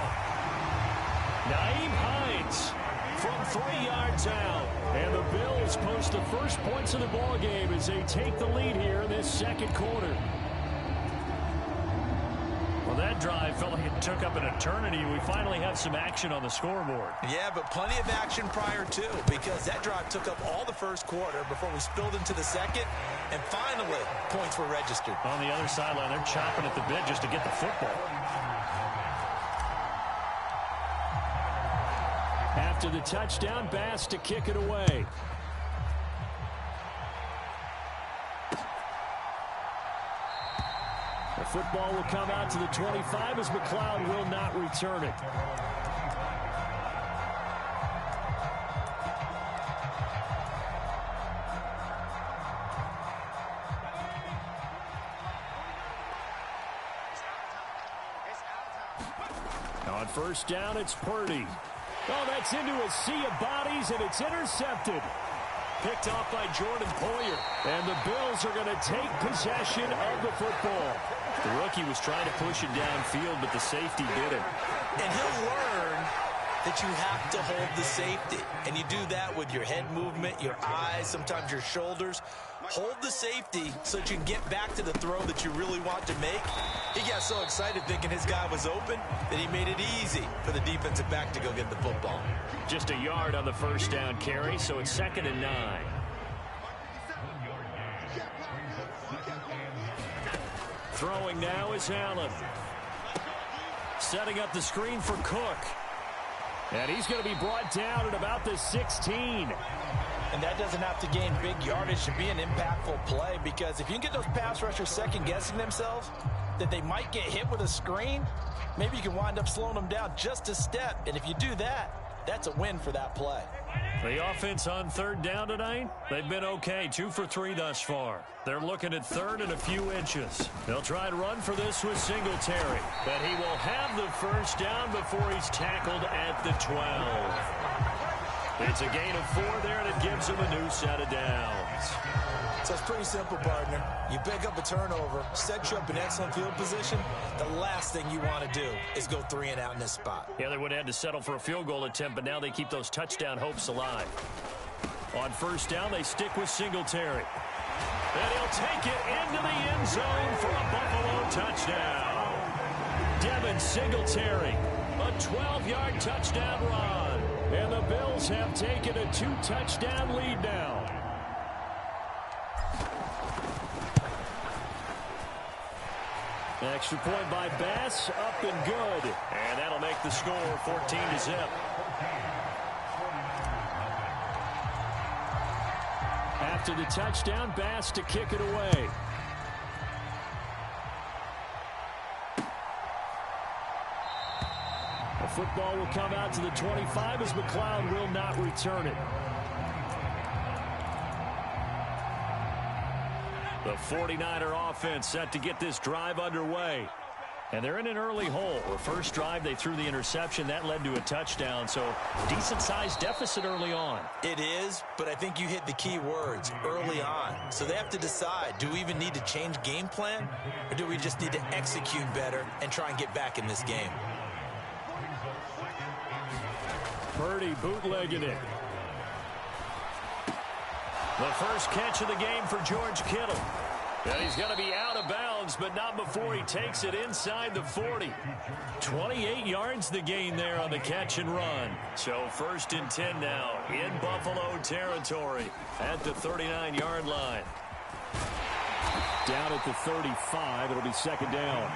Naeem Hines from 3 yards out. And the Bills post the first points of the ball game as they take the lead here in this 2nd quarter. That drive felt like it took up an eternity. We finally have some action on the scoreboard. Yeah, but plenty of action prior to, because that drive took up all the first quarter before we spilled into the 2nd, and finally points were registered. On the other sideline, they're chopping at the bit just to get the football. After the touchdown, Bass to kick it away. The football will come out to the 25 as McLeod will not return it. On 1st down, it's Purdy. Oh, that's into a sea of bodies, and it's intercepted. Picked off by Jordan Poyer. And the Bills are going to take possession of the football. The rookie was trying to push it downfield, but the safety did it. And he'll learn that you have to hold the safety. And you do that with your head movement, your eyes, sometimes your shoulders. Hold the safety so that you can get back to the throw that you really want to make. He got so excited thinking his guy was open that he made it easy for the defensive back to go get the football. Just a yard on the 1st down carry, so it's 2nd and 9. Throwing now is Allen. Setting up the screen for Cook. And he's going to be brought down at about the 16. And that doesn't have to gain big yardage to be an impactful play, because if you can get those pass rushers second-guessing themselves, that they might get hit with a screen, maybe you can wind up slowing them down just a step. And if you do that, that's a win for that play. The offense on 3rd down tonight, they've been okay. 2 for 3 thus far. They're looking at 3rd and a few inches. They'll try and run for this with Singletary. But he will have the 1st down before he's tackled at the 12. It's a gain of 4 there, and it gives him a new set of downs. So it's pretty simple, partner. You pick up a turnover, set you up in excellent field position. The last thing you want to do is go 3 and out in this spot. Yeah, they would have had to settle for a field goal attempt, but now they keep those touchdown hopes alive. On 1st down, they stick with Singletary. And he'll take it into the end zone for a Buffalo touchdown. Devin Singletary, a 12-yard touchdown run. And the Bills have taken a 2-touchdown lead now. Extra point by Bass, up and good. And that'll make the score 14-0. After the touchdown, Bass to kick it away. The football will come out to the 25 as McLeod will not return it. The 49er offense set to get this drive underway. And they're in an early hole. The first drive, they threw the interception. That led to a touchdown, so decent-sized deficit early on. It is, but I think you hit the key words, early on. So they have to decide, do we even need to change game plan, or do we just need to execute better and try and get back in this game? Purdy bootlegging it. The first catch of the game for George Kittle. And he's going to be out of bounds, but not before he takes it inside the 40. 28 yards the gain there on the catch and run. So 1st and 10 now in Buffalo territory at the 39-yard line. Down at the 35, it'll be 2nd down.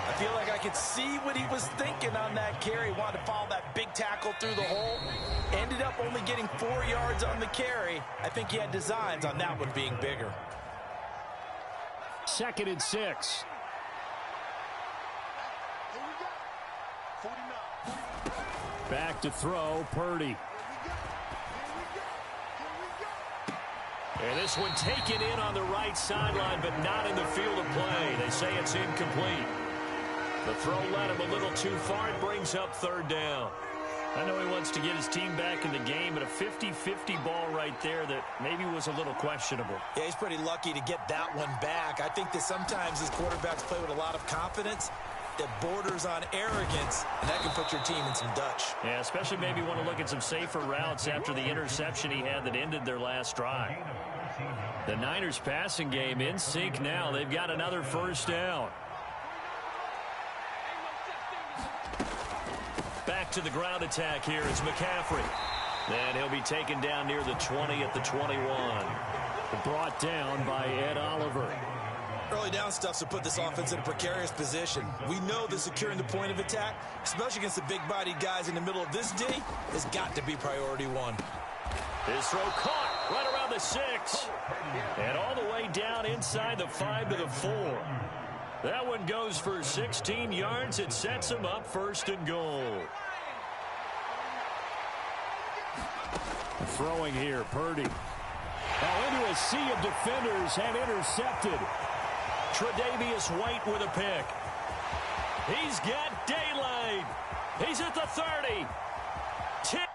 I feel like I could see what he was thinking on that carry. Wanted to follow that big tackle through the hole. Ended up only getting 4 yards on the carry. I think he had designs on that one being bigger. 2nd and 6. Back to throw, Purdy. And this one taken in on the right sideline, but not in the field of play. They say it's incomplete. The throw led him a little too far. It brings up 3rd down. I know he wants to get his team back in the game, but a 50-50 ball right there that maybe was a little questionable. Yeah, he's pretty lucky to get that one back. I think that sometimes his quarterbacks play with a lot of confidence that borders on arrogance, and that can put your team in some Dutch. Yeah, especially maybe want to look at some safer routes after the interception he had that ended their last drive. The Niners passing game in sync now. They've got another 1st down. Back to the ground attack here. It's McCaffrey. And he'll be taken down near the 20 at the 21. Brought down by Ed Oliver. Early down stuff to put this offense in a precarious position. We know that securing the point of attack, especially against the big-bodied guys in the middle of this D, has got to be priority 1. His throw caught right around the 6. And all the way down inside the 5 to the 4. That one goes for 16 yards. It sets him up 1st and goal. Throwing here, Purdy. Now into a sea of defenders and intercepted. Tre'Davious White with a pick. He's got daylight. He's at the 30. 10.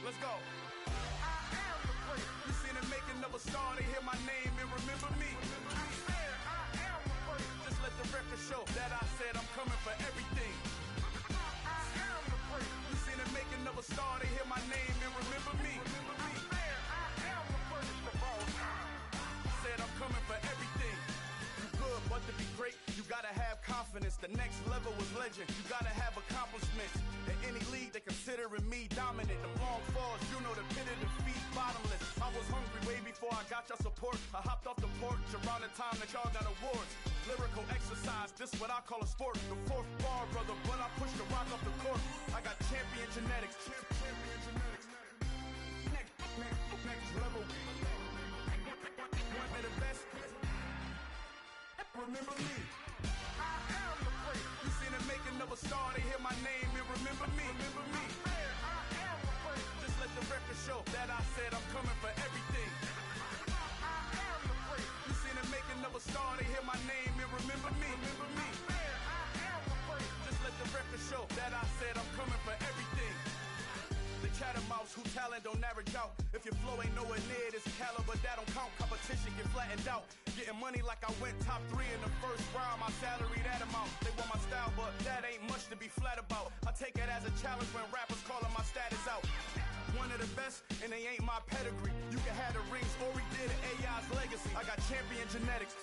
Let's go. I am the great. You seen the making of a star, they hear my name and remember me. I am the great. Just let the record show that I said I'm coming for everything. I am the great. You seen the making of a star, they hear my name and remember me. I am the greatest of all time. Said I'm coming for everything. You good, but to be great, you gotta have confidence. The next level was legend. You gotta have accomplishments. In any league, they considering me dominant. The long falls, you know the pit of defeat, bottomless. I was hungry way before I got your support. I hopped off the porch around the time that y'all got awards. Lyrical exercise, this what I call a sport. The 4th bar, brother, when I push the rock off the court. I got champion genetics. Champion genetics. Next level. One of the best. Remember me. I am the great. You seen the making of a star, they hear my name and remember me. Remember me. I am the great. Just let the record show that I said I'm coming for everything. I am the great. You seen the making of a star, they hear my name and remember me. Remember me. I am the great. Just let the record show that I said I'm coming for everything. The chattermouse who talent don't average out. If your flow ain't nowhere near this caliber, that don't count. Competition get flattened out. Getting money like I went top 3 in the first round. My salary that amount. They want my style, but that ain't much to be flat about. I take it as a challenge when rappers calling my status out. One of the best, and they ain't my pedigree. You can have the rings, or we did it, AI's legacy. I got champion genetics.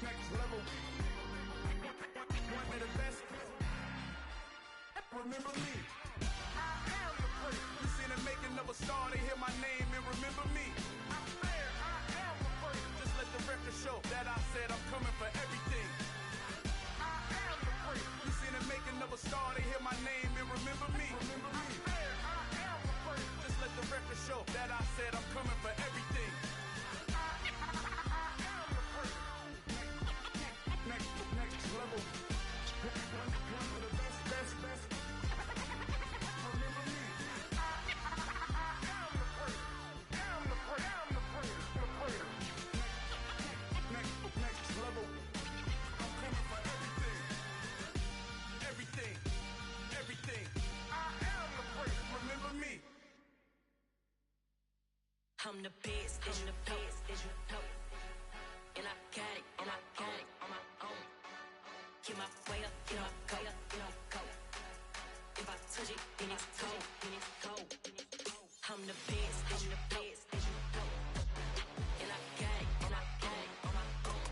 Next level. One of the best. Remember me. I am the great. You seen the making of a star, they hear my name and remember me. I am the great. Just let the record show that I said I'm coming for everything. I am the great. You seen the making of a star, they hear my name and remember me. Remember me. I am the great. Just let the record show that I said I'm coming for everything. I am the great. Next level. I'm the best, I'm the best, and I got it, and I got it on my own. Get my way up, get my go, go. If I touch it, then it's cold, then it's cold. I'm the best, I'm the best, and I got it, and I got it on my own.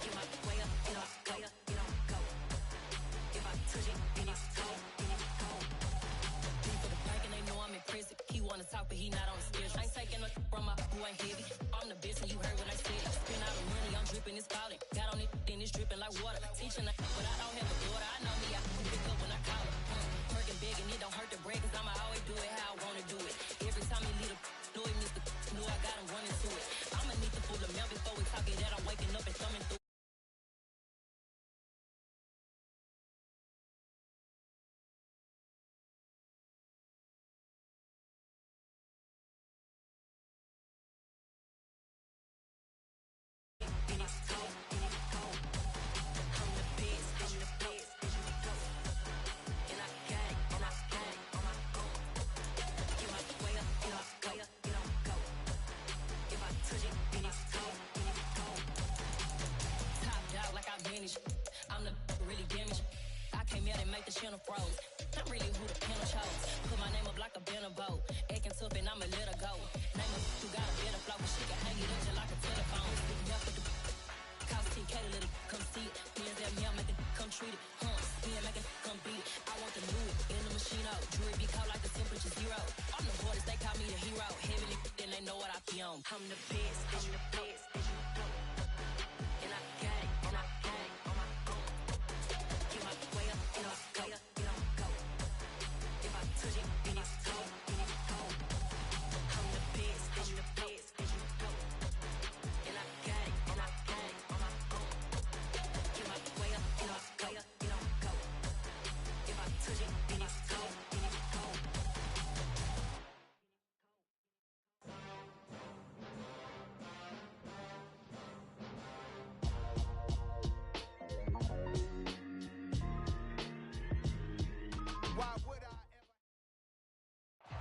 Get my way up, get my go. If I touch it, then it's cold, then it's cold. People the break and they know I'm in prison. He wanna talk, but he not on the schedule. I ain't taking no from my who ain't heavy. I'm the best, and you heard what I said. Spend all the money, I'm dripping, it's falling. Got on it, then it's dripping like water. Teaching, but I don't have a daughter. I know me, I can pick up when I call her. Working big, and it don't hurt to break, cause I'ma always do it how I wanna do it. Every time he lead a know it, Mr. Know I got him running to it. I'ma need to pull the mail before we talk it that I'm waking up and thumbing through. I'm the really damaged. I came out and make the channel froze. I'm really who the panel chose. Put my name up like a banner boat. Acting tough and I'ma let her go. Name her who got a better flow, but she can hang it up just like a telephone. Cost TK to let it come see it. Hands at me, I make it come treat it. Me and make it come beat it. I want the new in the machine out. Jewelry be cold like the temperature zero. I'm the hardest, they call me the hero. Heavily, then they know what I be on. I'm the best, I'm the best. And I got it, and I got it on my own. Get my way up, and I go. If I touch it, then it's cold, then it's cold. I'm the best, I'm the best. And I got it, and I got it on my own. Get my way up, and I go. If I touch it, then it's cold, then it's cold. Why would I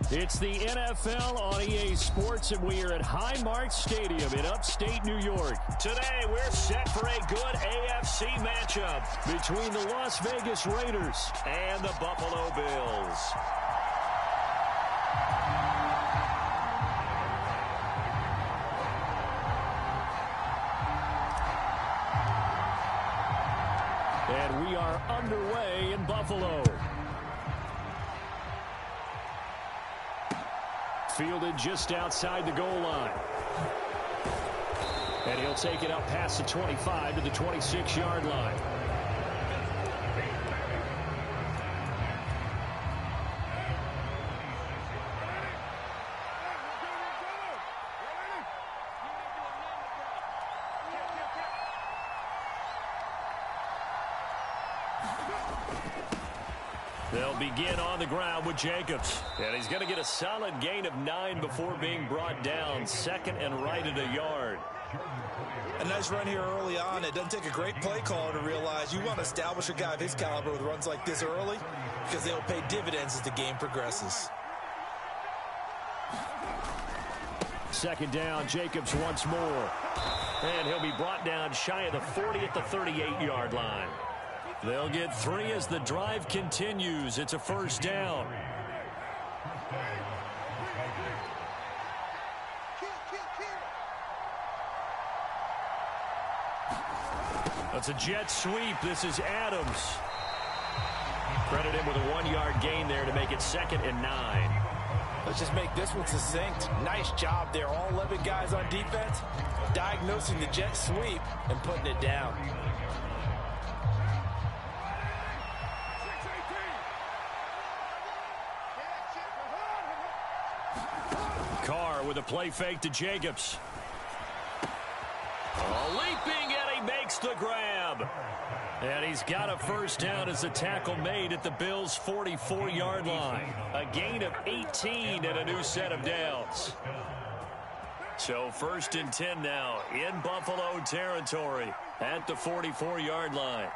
ever? It's the NFL on EA Sports, and we are at Highmark Stadium in upstate New York. Today, we're set for a good AFC matchup between the Las Vegas Raiders and the Buffalo Bills. And we are underway in Buffalo. Fielded just outside the goal line. And he'll take it up past the 25 to the 26-yard line. They'll begin on the ground with Jacobs. And he's going to get a solid gain of 9 before being brought down. Second and right at a yard. A nice run here early on. It doesn't take a great play caller to realize you want to establish a guy of his caliber with runs like this early because they'll pay dividends as the game progresses. Second down, Jacobs once more. And he'll be brought down shy of the 40 at the 38-yard line. They'll get 3 as the drive continues. It's a first down. That's a jet sweep. This is Adams. Credit him with a 1-yard gain there to make it 2nd and 9. Let's just make this one succinct. Nice job there. All 11 guys on defense diagnosing the jet sweep and putting it down. Carr with a play fake to Jacobs. Leaping, and he makes the grab. And he's got a first down as a tackle made at the Bills' 44-yard line. A gain of 18 and a new set of downs. So 1st and 10 now in Buffalo territory at the 44-yard line.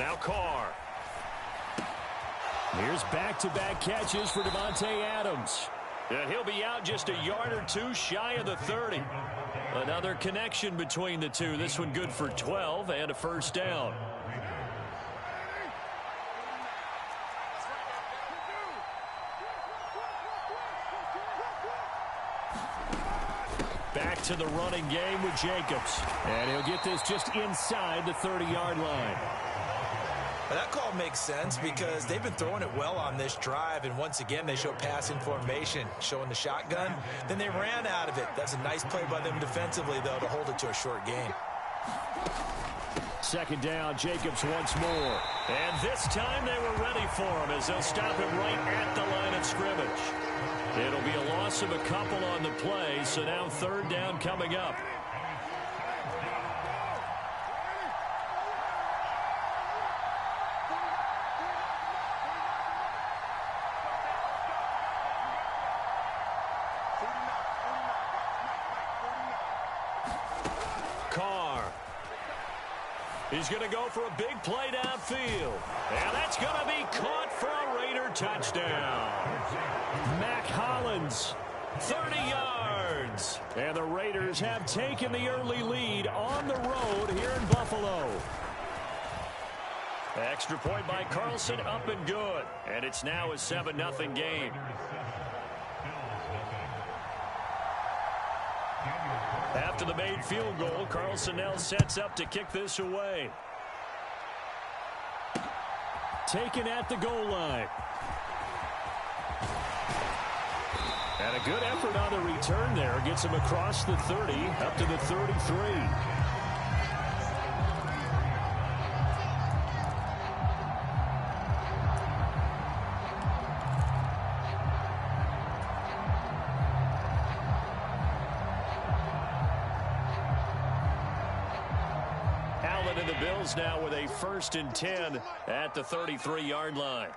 Now Carr. Here's back-to-back catches for Davante Adams. And he'll be out just a yard or two shy of the 30. Another connection between the two. This one good for 12 and a first down. Back to the running game with Jacobs. And he'll get this just inside the 30-yard line. That call makes sense because they've been throwing it well on this drive, and once again they show passing formation, showing the shotgun. Then they ran out of it. That's a nice play by them defensively, though, to hold it to a short game. Second down, Jacobs once more. And this time they were ready for him as they'll stop him right at the line of scrimmage. It'll be a loss of a couple on the play, so now third down coming up. He's going to go for a big play downfield. And that's going to be caught for a Raider touchdown. Mac Hollins, 30 yards. And the Raiders have taken the early lead on the road here in Buffalo. Extra point by Carlson, up and good. And it's now a 7-0 game. After the made field goal, Carlson now sets up to kick this away. Taken at the goal line. And a good effort on the return there. Gets him across the 30, up to the 33. And the Bills now with a 1st and 10 at the 33-yard line.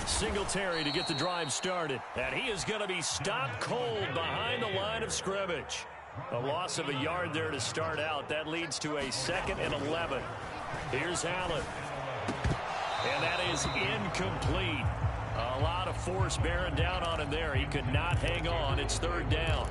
Singletary to get the drive started. And he is going to be stopped cold behind the line of scrimmage. A loss of a yard there to start out. That leads to a 2nd and 11. Here's Allen. And that is incomplete. A lot of force bearing down on him there. He could not hang on. It's 3rd down.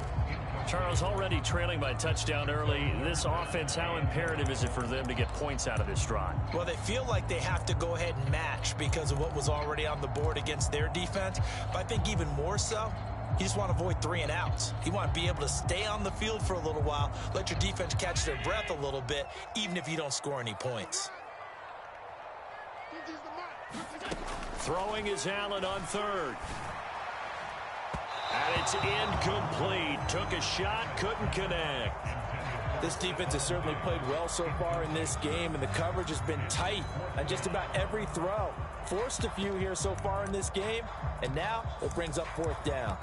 Charles, already trailing by touchdown early. This offense, how imperative is it for them to get points out of this drive? Well, they feel like they have to go ahead and match because of what was already on the board against their defense. But I think even more so, you just want to avoid 3 and outs. You want to be able to stay on the field for a little while, let your defense catch their breath a little bit, even if you don't score any points. Throwing is Allen on 3rd. And it's incomplete. Took a shot, couldn't connect. This defense has certainly played well so far in this game, and the coverage has been tight on just about every throw. Forced a few here so far in this game, and now it brings up 4th down.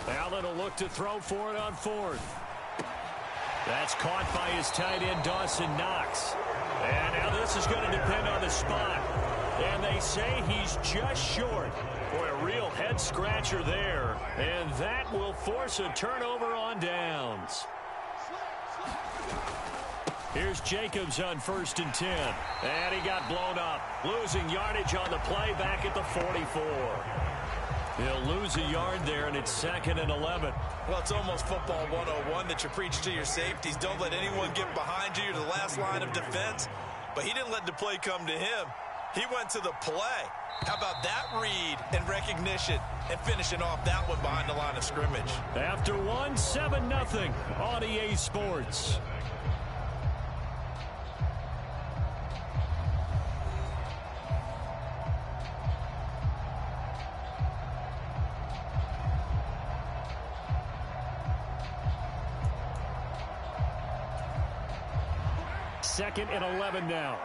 Allen will look to throw for it on 4th. That's caught by his tight end, Dawson Knox. And now this is going to depend on the spot. And they say he's just short. Boy, a real head-scratcher there. And that will force a turnover on downs. Here's Jacobs on 1st and 10. And he got blown up. Losing yardage on the play back at the 44. He'll lose a yard there, and it's 2nd and 11. Well, it's almost football 101 that you preach to your safeties. Don't let anyone get behind you. You're the last line of defense. But he didn't let the play come to him. He went to the play. How about that read and recognition and finishing off that one behind the line of scrimmage? After 7-0 on EA Sports. Second and 11 now.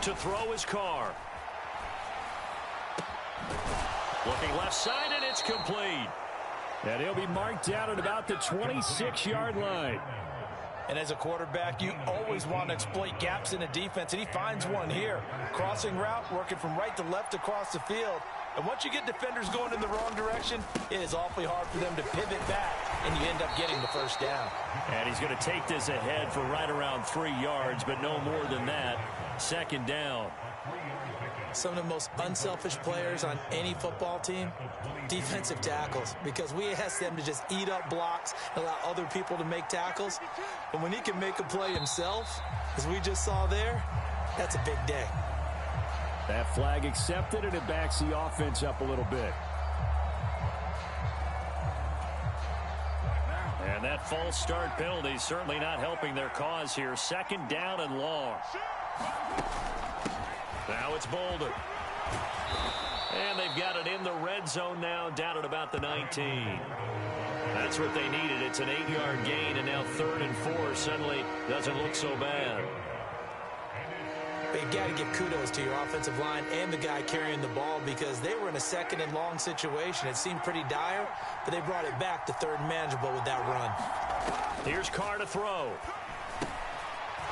To throw his car. Looking left side, and it's complete. And he'll be marked down at about the 26-yard line. And as a quarterback, you always want to exploit gaps in a defense, and he finds one here. Crossing route, working from right to left across the field. And once you get defenders going in the wrong direction, it is awfully hard for them to pivot back, and you end up getting the first down. And he's going to take this ahead for right around 3 yards, but no more than that. Second down. Some of the most unselfish players on any football team, defensive tackles, because we ask them to just eat up blocks and allow other people to make tackles. And when he can make a play himself, as we just saw there, that's a big day. That flag accepted, and it backs the offense up a little bit. And that false start penalty certainly not helping their cause here. Second down and long. Now it's Bolden. And they've got it in the red zone now, down at about the 19. That's what they needed. It's an 8-yard gain, and now 3rd and 4 suddenly doesn't look so bad. But you've got to give kudos to your offensive line and the guy carrying the ball, because they were in a 2nd and long situation. It seemed pretty dire, but they brought it back to 3rd and manageable with that run. Here's Carr to throw.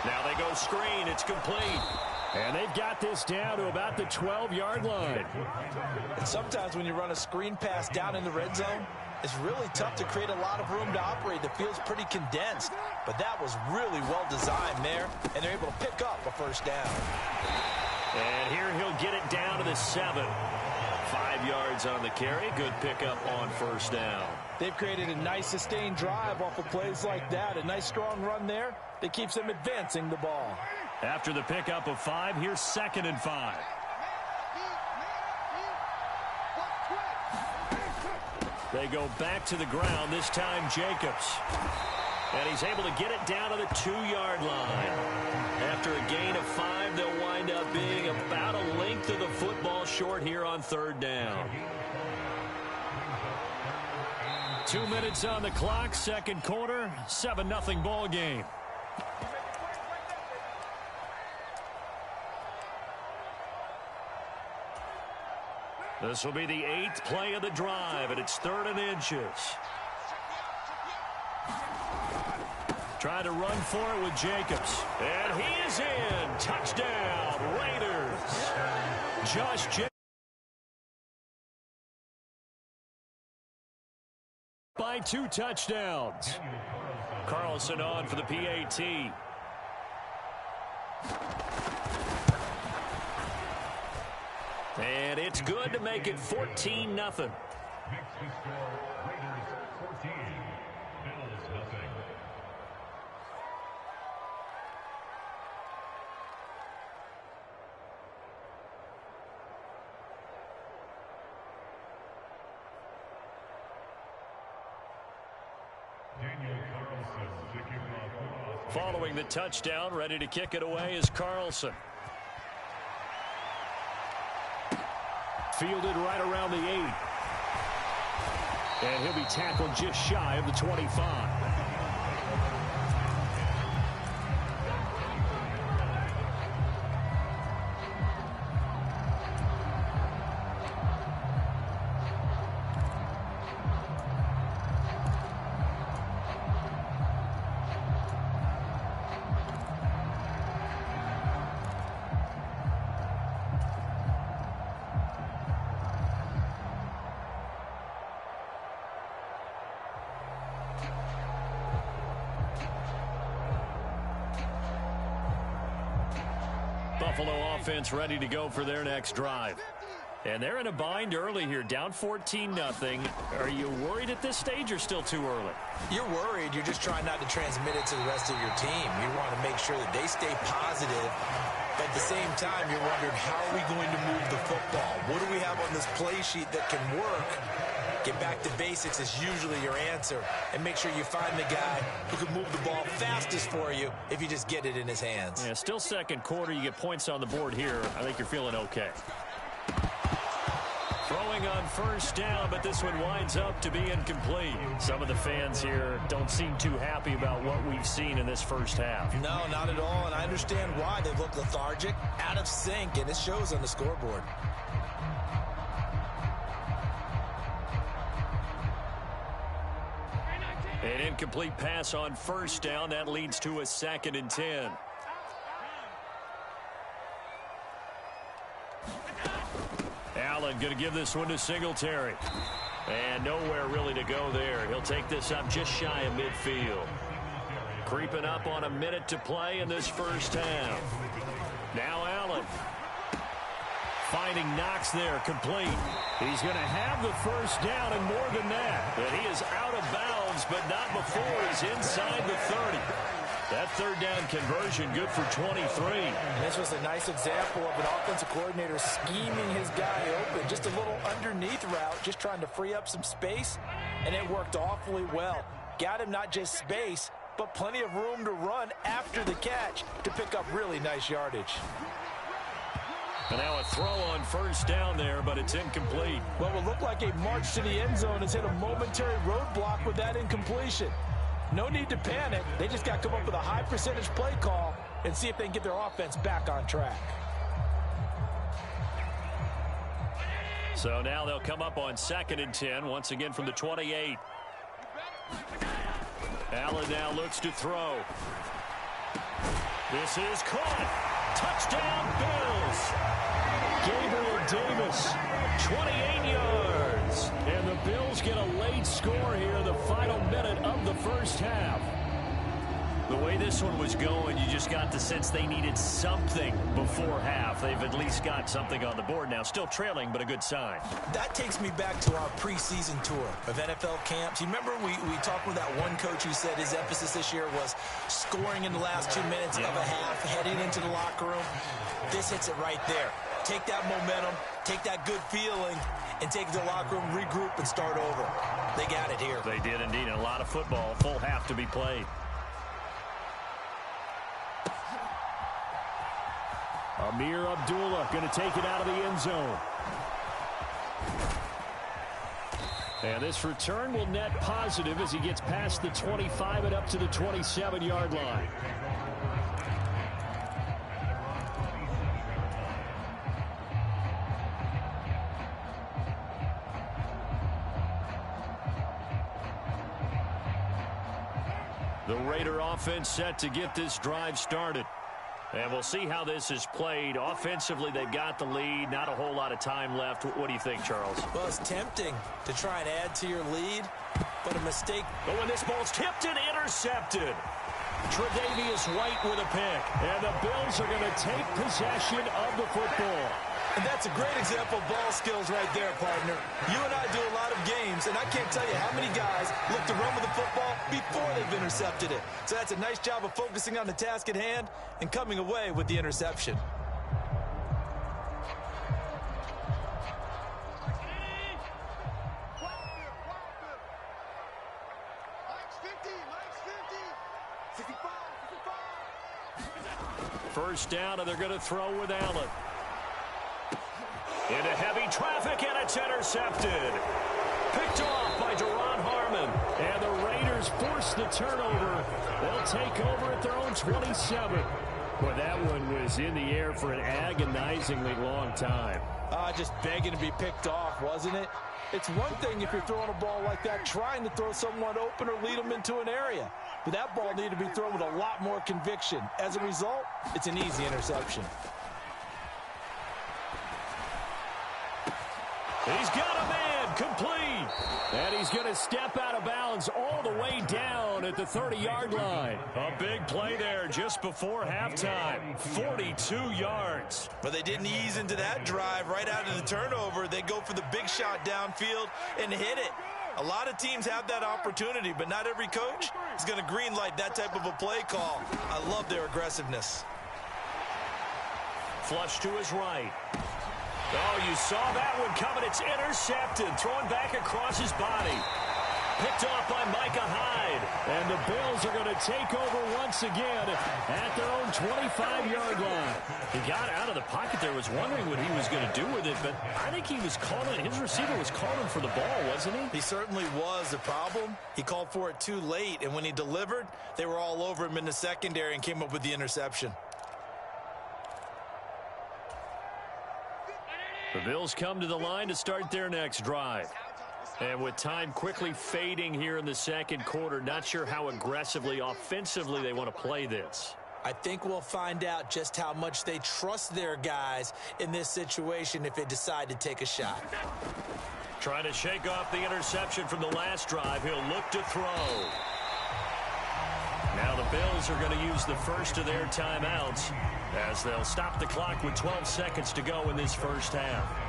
Now they go screen. It's complete. And they've got this down to about the 12-yard line. And sometimes when you run a screen pass down in the red zone, it's really tough to create a lot of room to operate. The field's pretty condensed. But that was really well designed there, and they're able to pick up a first down. And here he'll get it down to the 7. 5 yards on the carry. Good pickup on first down. They've created a nice sustained drive off of plays like that. A nice strong run there that keeps them advancing the ball. After the pickup of 5, here's 2nd and 5. They go back to the ground, this time Jacobs. And he's able to get it down to the 2-yard line. After a gain of 5, they'll wind up being about a length of the football short here on 3rd down. 2 minutes on the clock, second quarter, 7-0 ball game. This will be the 8th play of the drive, and it's 3rd and inches. Trying to run for it with Jacobs. And he is in. Touchdown, Raiders. Josh Jacobs by 2 touchdowns. Carlson on for the PAT. And it's good to make it 14-0. Following the touchdown, ready to kick it away is Carlson. Fielded right around the 8. And he'll be tackled just shy of the 25. Buffalo offense ready to go for their next drive. And they're in a bind early here, down 14-0. Are you worried at this stage or still too early? You're worried. You're just trying not to transmit it to the rest of your team. You want to make sure that they stay positive. But at the same time, you're wondering, how are we going to move the football? What do we have on this play sheet that can work? Get back to basics is usually your answer. And make sure you find the guy who can move the ball fastest for you if you just get it in his hands. Yeah, still second quarter. You get points on the board here. I think you're feeling okay. Throwing on first down, but this one winds up to be incomplete. Some of the fans here don't seem too happy about what we've seen in this first half. No, not at all, and I understand why. They look lethargic, out of sync, and it shows on the scoreboard. An incomplete pass on first down. That leads to a 2nd and 10. Allen going to give this one to Singletary. And nowhere really to go there. He'll take this up just shy of midfield. Creeping up on a minute to play in this first half. Now Allen. Finding Knox there, complete. He's going to have the first down and more than that. But he is out of bounds, but not before he's inside the 30. That third down conversion good for 23. And this was a nice example of an offensive coordinator scheming his guy open. Just a little underneath route, just trying to free up some space, and it worked awfully well. Got him not just space, but plenty of room to run after the catch to pick up really nice yardage. And now a throw on first down there, but it's incomplete. What will look like a march to the end zone has hit a momentary roadblock with that incompletion. No need to panic. They just got to come up with a high percentage play call and see if they can get their offense back on track. So now they'll come up on 2nd and 10, once again from the 28. Allen now looks to throw. This is caught. Touchdown, Bills. Gabriel Davis, 28 yards. And the Bills get a late score here, the final minute of the first half. The way this one was going, you just got the sense they needed something before half. They've at least got something on the board now. Still trailing, but a good sign. That takes me back to our preseason tour of NFL camps. You remember we talked with that one coach who said his emphasis this year was scoring in the last 2 minutes of a half, heading into the locker room. This hits it right there. Take that momentum, take that good feeling, and take it to the locker room, regroup, and start over. They got it here. They did indeed, and a lot of football, full half to be played. Amir Abdullah going to take it out of the end zone. And this return will net positive as he gets past the 25 and up to the 27-yard line. The Raider offense set to get this drive started. And we'll see how this is played. Offensively, they've got the lead. Not a whole lot of time left. What do you think, Charles? Well, it's tempting to try and add to your lead, but a mistake. But when this ball's tipped and intercepted, Tre'Davious White with a pick. And the Bills are going to take possession of the football. And that's a great example of ball skills right there, partner. You and I do a lot of games, and I can't tell you how many guys look to run with the football before they've intercepted it. So that's a nice job of focusing on the task at hand and coming away with the interception. First down, and they're going to throw with Allen. Into heavy traffic, and it's intercepted. Picked off by Duron Harmon. And the Raiders force the turnover. They'll take over at their own 27. Well, that one was in the air for an agonizingly long time. Just begging to be picked off, wasn't it? It's one thing if you're throwing a ball like that, trying to throw someone open or lead them into an area. But that ball needed to be thrown with a lot more conviction. As a result, it's an easy interception. He's got a man, complete. And he's going to step out of bounds all the way down at the 30-yard line. A big play there just before halftime. 42 yards. But they didn't ease into that drive right out of the turnover. They go for the big shot downfield and hit it. A lot of teams have that opportunity, but not every coach is going to greenlight that type of a play call. I love their aggressiveness. Flush to his right. Oh, you saw that one coming. It's intercepted. Thrown back across his body. Picked off by Micah Hyde. And the Bills are going to take over once again at their own 25-yard line. He got out of the pocket there, was wondering what he was going to do with it, but I think he was calling, his receiver was calling for the ball, wasn't he? He certainly was. The problem, he called for it too late, and when he delivered, they were all over him in the secondary and came up with the interception. The Bills come to the line to start their next drive. And with time quickly fading here in the second quarter, not sure how aggressively, offensively they want to play this. I think we'll find out just how much they trust their guys in this situation if they decide to take a shot. Trying to shake off the interception from the last drive. He'll look to throw. Now the Bills are going to use the first of their timeouts as they'll stop the clock with 12 seconds to go in this first half.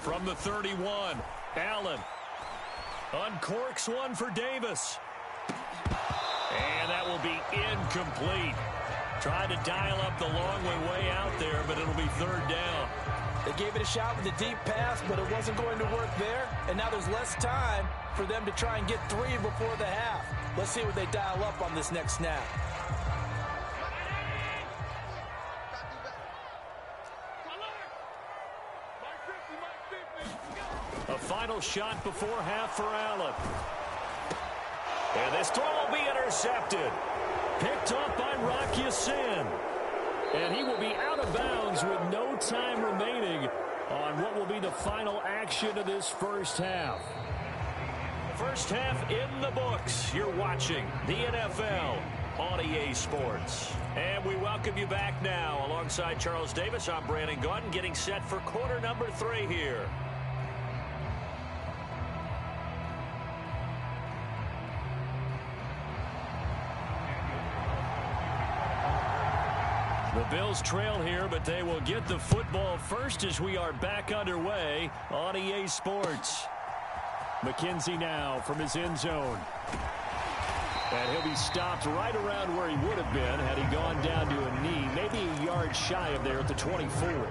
From the 31, Allen uncorks one for Davis. And that will be incomplete. Tried to dial up the long way out there, but it'll be third down. They gave it a shot with a deep pass, but it wasn't going to work there. And now there's less time for them to try and get three before the half. Let's see what they dial up on this next snap. A final shot before half for Allen. And this throw will be intercepted. Picked off by Rock Ya-Sin. And he will be out of bounds with no time remaining on what will be the final action of this first half. First half in the books. You're watching the NFL on EA Sports. And we welcome you back now. Alongside Charles Davis, I'm Brandon Gaudin, getting set for quarter number 3 here. The Bills trail here, but they will get the football first as we are back underway on EA Sports. McKenzie now from his end zone. And he'll be stopped right around where he would have been had he gone down to a knee, maybe a yard shy of there at the 24.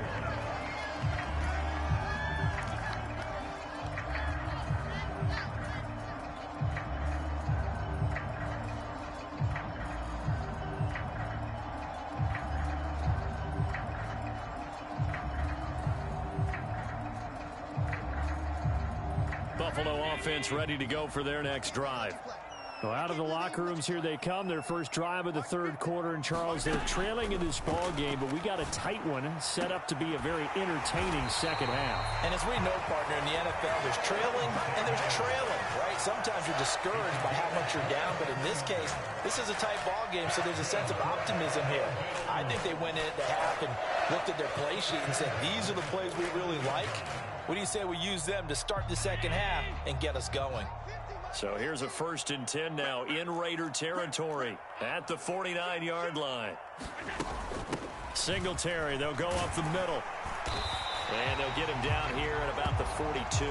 Buffalo offense ready to go for their next drive. Well, out of the locker rooms here they come. Their first drive of the third quarter. And, Charles, they're trailing in this ball game, but we got a tight one set up to be a very entertaining second half. And as we know, partner, in the NFL, there's trailing and there's trailing, right? Sometimes you're discouraged by how much you're down, but in this case, this is a tight ball game, so there's a sense of optimism here. I think they went into half and looked at their play sheet and said, these are the plays we really like. What do you say we use them to start the second half and get us going? So here's a 1st and 10 now in Raider territory at the 49-yard line. Singletary, they'll go up the middle. And they'll get him down here at about the 42.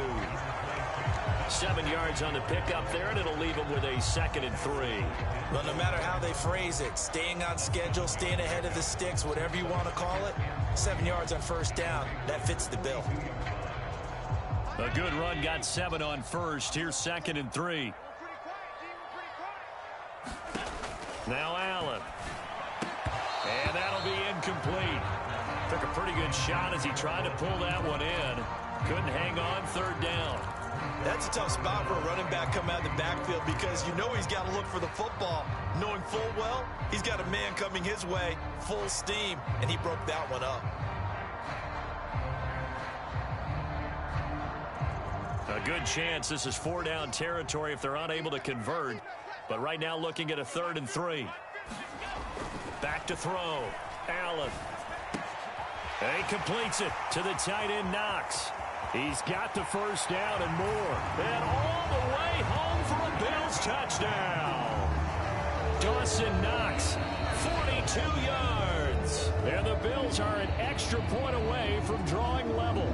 7 yards on the pickup there, and it'll leave him with a 2nd and 3. Well, no matter how they phrase it, staying on schedule, staying ahead of the sticks, whatever you want to call it, 7 yards on first down, that fits the bill. A good run, got 7 on first. Here's 2nd and 3. Now Allen. And that'll be incomplete. Took a pretty good shot as he tried to pull that one in. Couldn't hang on, 3rd down. That's a tough spot for a running back coming out of the backfield because you know he's got to look for the football, knowing full well he's got a man coming his way, full steam, and he broke that one up. A good chance this is 4-down territory if they're unable to convert. But right now looking at a 3rd and 3. Back to throw. Allen. And he completes it to the tight end, Knox. He's got the first down and more. And all the way home for a Bills touchdown. Dawson Knox, 42 yards. And the Bills are an extra point away from drawing level.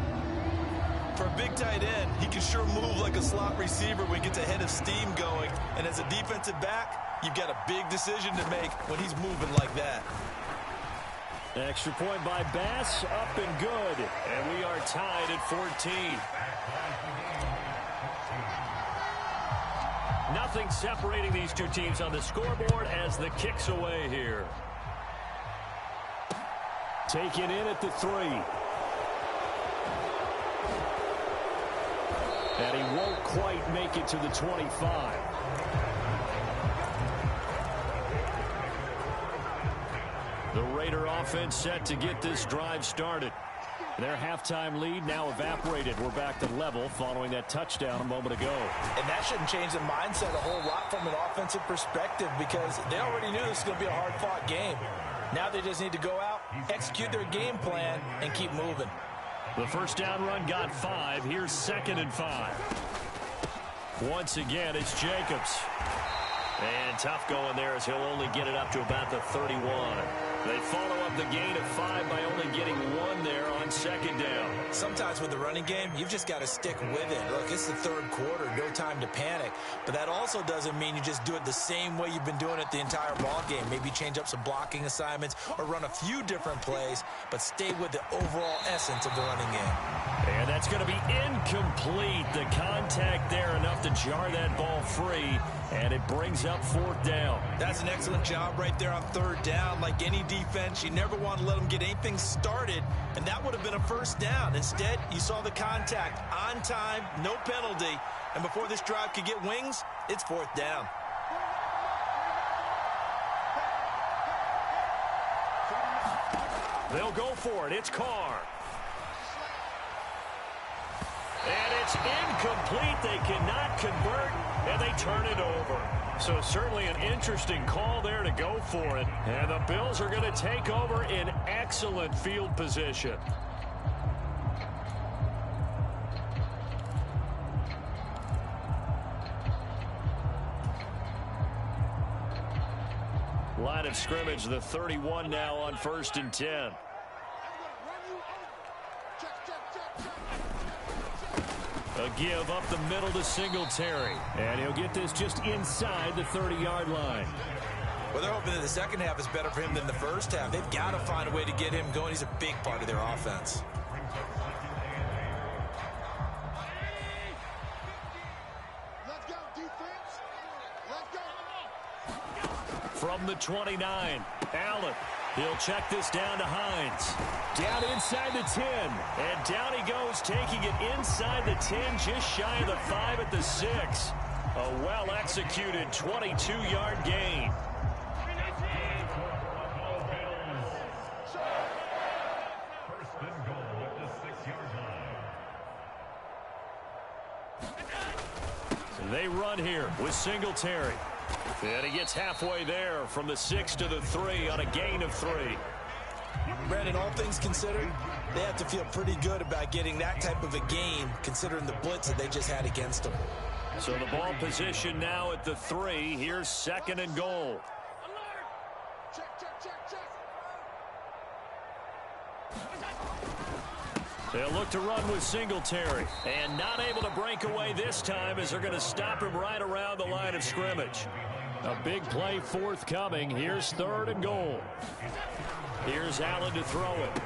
For a big tight end, he can sure move like a slot receiver when he gets a head of steam going. And as a defensive back, you've got a big decision to make when he's moving like that. Extra point by Bass, up and good. And we are tied at 14. Nothing separating these two teams on the scoreboard as the kick's away here. Taken in at the 3. And he won't quite make it to the 25. The Raider offense set to get this drive started. Their halftime lead now evaporated. We're back to level following that touchdown a moment ago. And that shouldn't change the mindset a whole lot from an offensive perspective because they already knew this was going to be a hard-fought game. Now they just need to go out, execute their game plan, and keep moving. The first down run got 5. Here's 2nd and 5. Once again, it's Jacobs. And tough going there as he'll only get it up to about the 31. They follow up the gain of 5 by only getting 1 there on 2nd down. Sometimes with the running game, you've just got to stick with it. Look, it's the 3rd quarter, no time to panic. But that also doesn't mean you just do it the same way you've been doing it the entire ball game. Maybe change up some blocking assignments or run a few different plays, but stay with the overall essence of the running game. And that's going to be incomplete. The contact there enough to jar that ball free, and it brings up 4th down. That's an excellent job right there on 3rd down. Like any defense, you never want to let them get anything started, and that would have been a 1st down. Instead, you saw the contact on time, no penalty, and before this drive could get wings, it's 4th down. They'll go for it. It's Carr. And it's incomplete. They cannot convert, and they turn it over. So certainly an interesting call there to go for it. And the Bills are going to take over in excellent field position. Line of scrimmage, the 31 now on 1st and 10. A give up the middle to Singletary. And he'll get this just inside the 30-yard line. Well, they're hoping that the second half is better for him than the first half. They've got to find a way to get him going. He's a big part of their offense. Let's go, defense. Let's go. From the 29, Allen. He'll check this down to Hines. Down inside the 10. And down he goes, taking it inside the 10, just shy of the 5 at the 6. A well-executed 22-yard gain. They run here with Singletary. And he gets halfway there from the 6 to the 3 on a gain of 3. Brandon, all things considered, they have to feel pretty good about getting that type of a gain considering the blitz that they just had against them. So the ball position now at the 3. Here's 2nd and goal. They'll look to run with Singletary. And not able to break away this time as they're going to stop him right around the line of scrimmage. A big play forthcoming. Here's 3rd and goal. Here's Allen to throw it.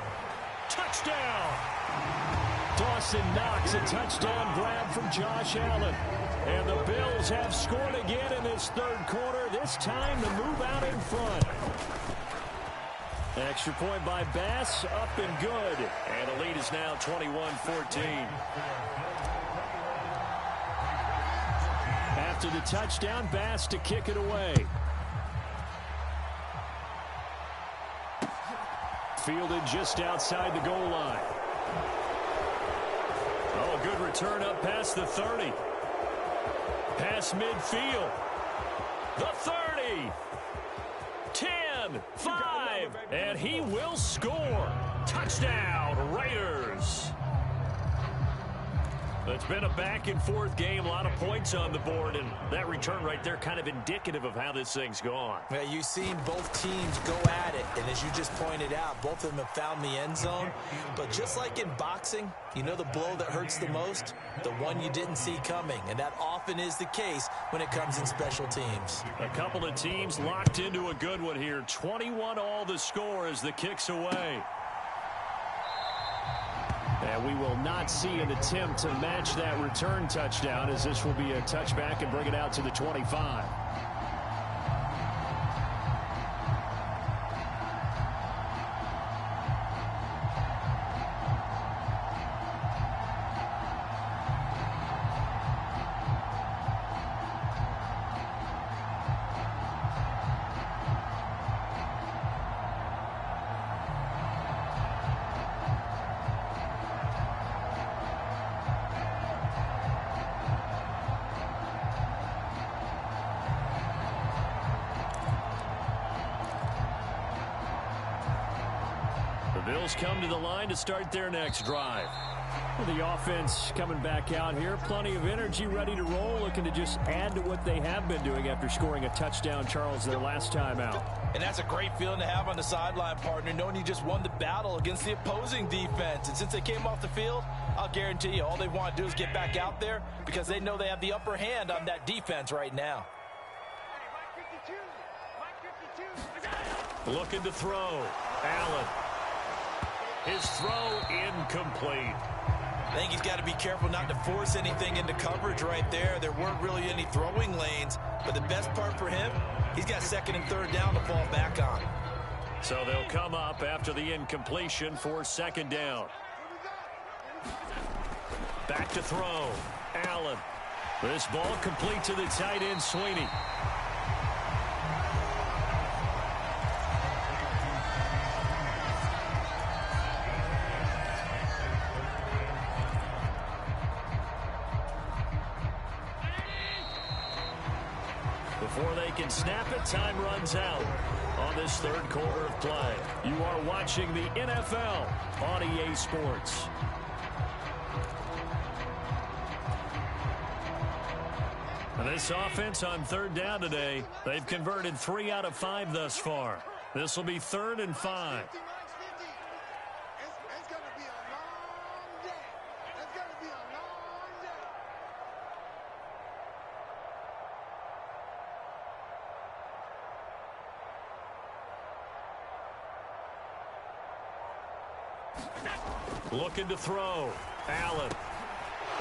Touchdown! Dawson Knox, a touchdown grab from Josh Allen. And the Bills have scored again in this 3rd quarter. This time to move out in front. Extra point by Bass, up and good. And the lead is now 21-14. After the touchdown, Bass to kick it away. Fielded just outside the goal line. Oh, good return up past the 30. Past midfield. The 30. 10, 5, and he will score. Touchdown, Raiders. It's been a back-and-forth game, a lot of points on the board, and that return right there kind of indicative of how this thing's gone. Yeah, you've seen both teams go at it, and as you just pointed out, both of them have found the end zone. But just like in boxing, you know the blow that hurts the most? The one you didn't see coming, and that often is the case when it comes in special teams. A couple of teams locked into a good one here. 21 all the score as the kick's away. And we will not see an attempt to match that return touchdown, as this will be a touchback and bring it out to the 25. Bills come to the line to start their next drive. The offense coming back out here. Plenty of energy, ready to roll, looking to just add to what they have been doing after scoring a touchdown, Charles, their last time out. And that's a great feeling to have on the sideline, partner, knowing you just won the battle against the opposing defense. And since they came off the field, I'll guarantee you all they want to do is get back out there because they know they have the upper hand on that defense right now. Looking to throw. Allen. His throw incomplete. I think he's got to be careful not to force anything into coverage right there. There weren't really any throwing lanes, but the best part for him, he's got second and third down to fall back on. So they'll come up after the incompletion for second down. Back to throw. Allen. This ball complete to the tight end, Sweeney. Before they can snap it, time runs out on this third quarter of play. You are watching the NFL on EA Sports. And this offense on third down today, they've converted 3 out of 5 thus far. This will be 3rd and 5. Looking to throw. Allen.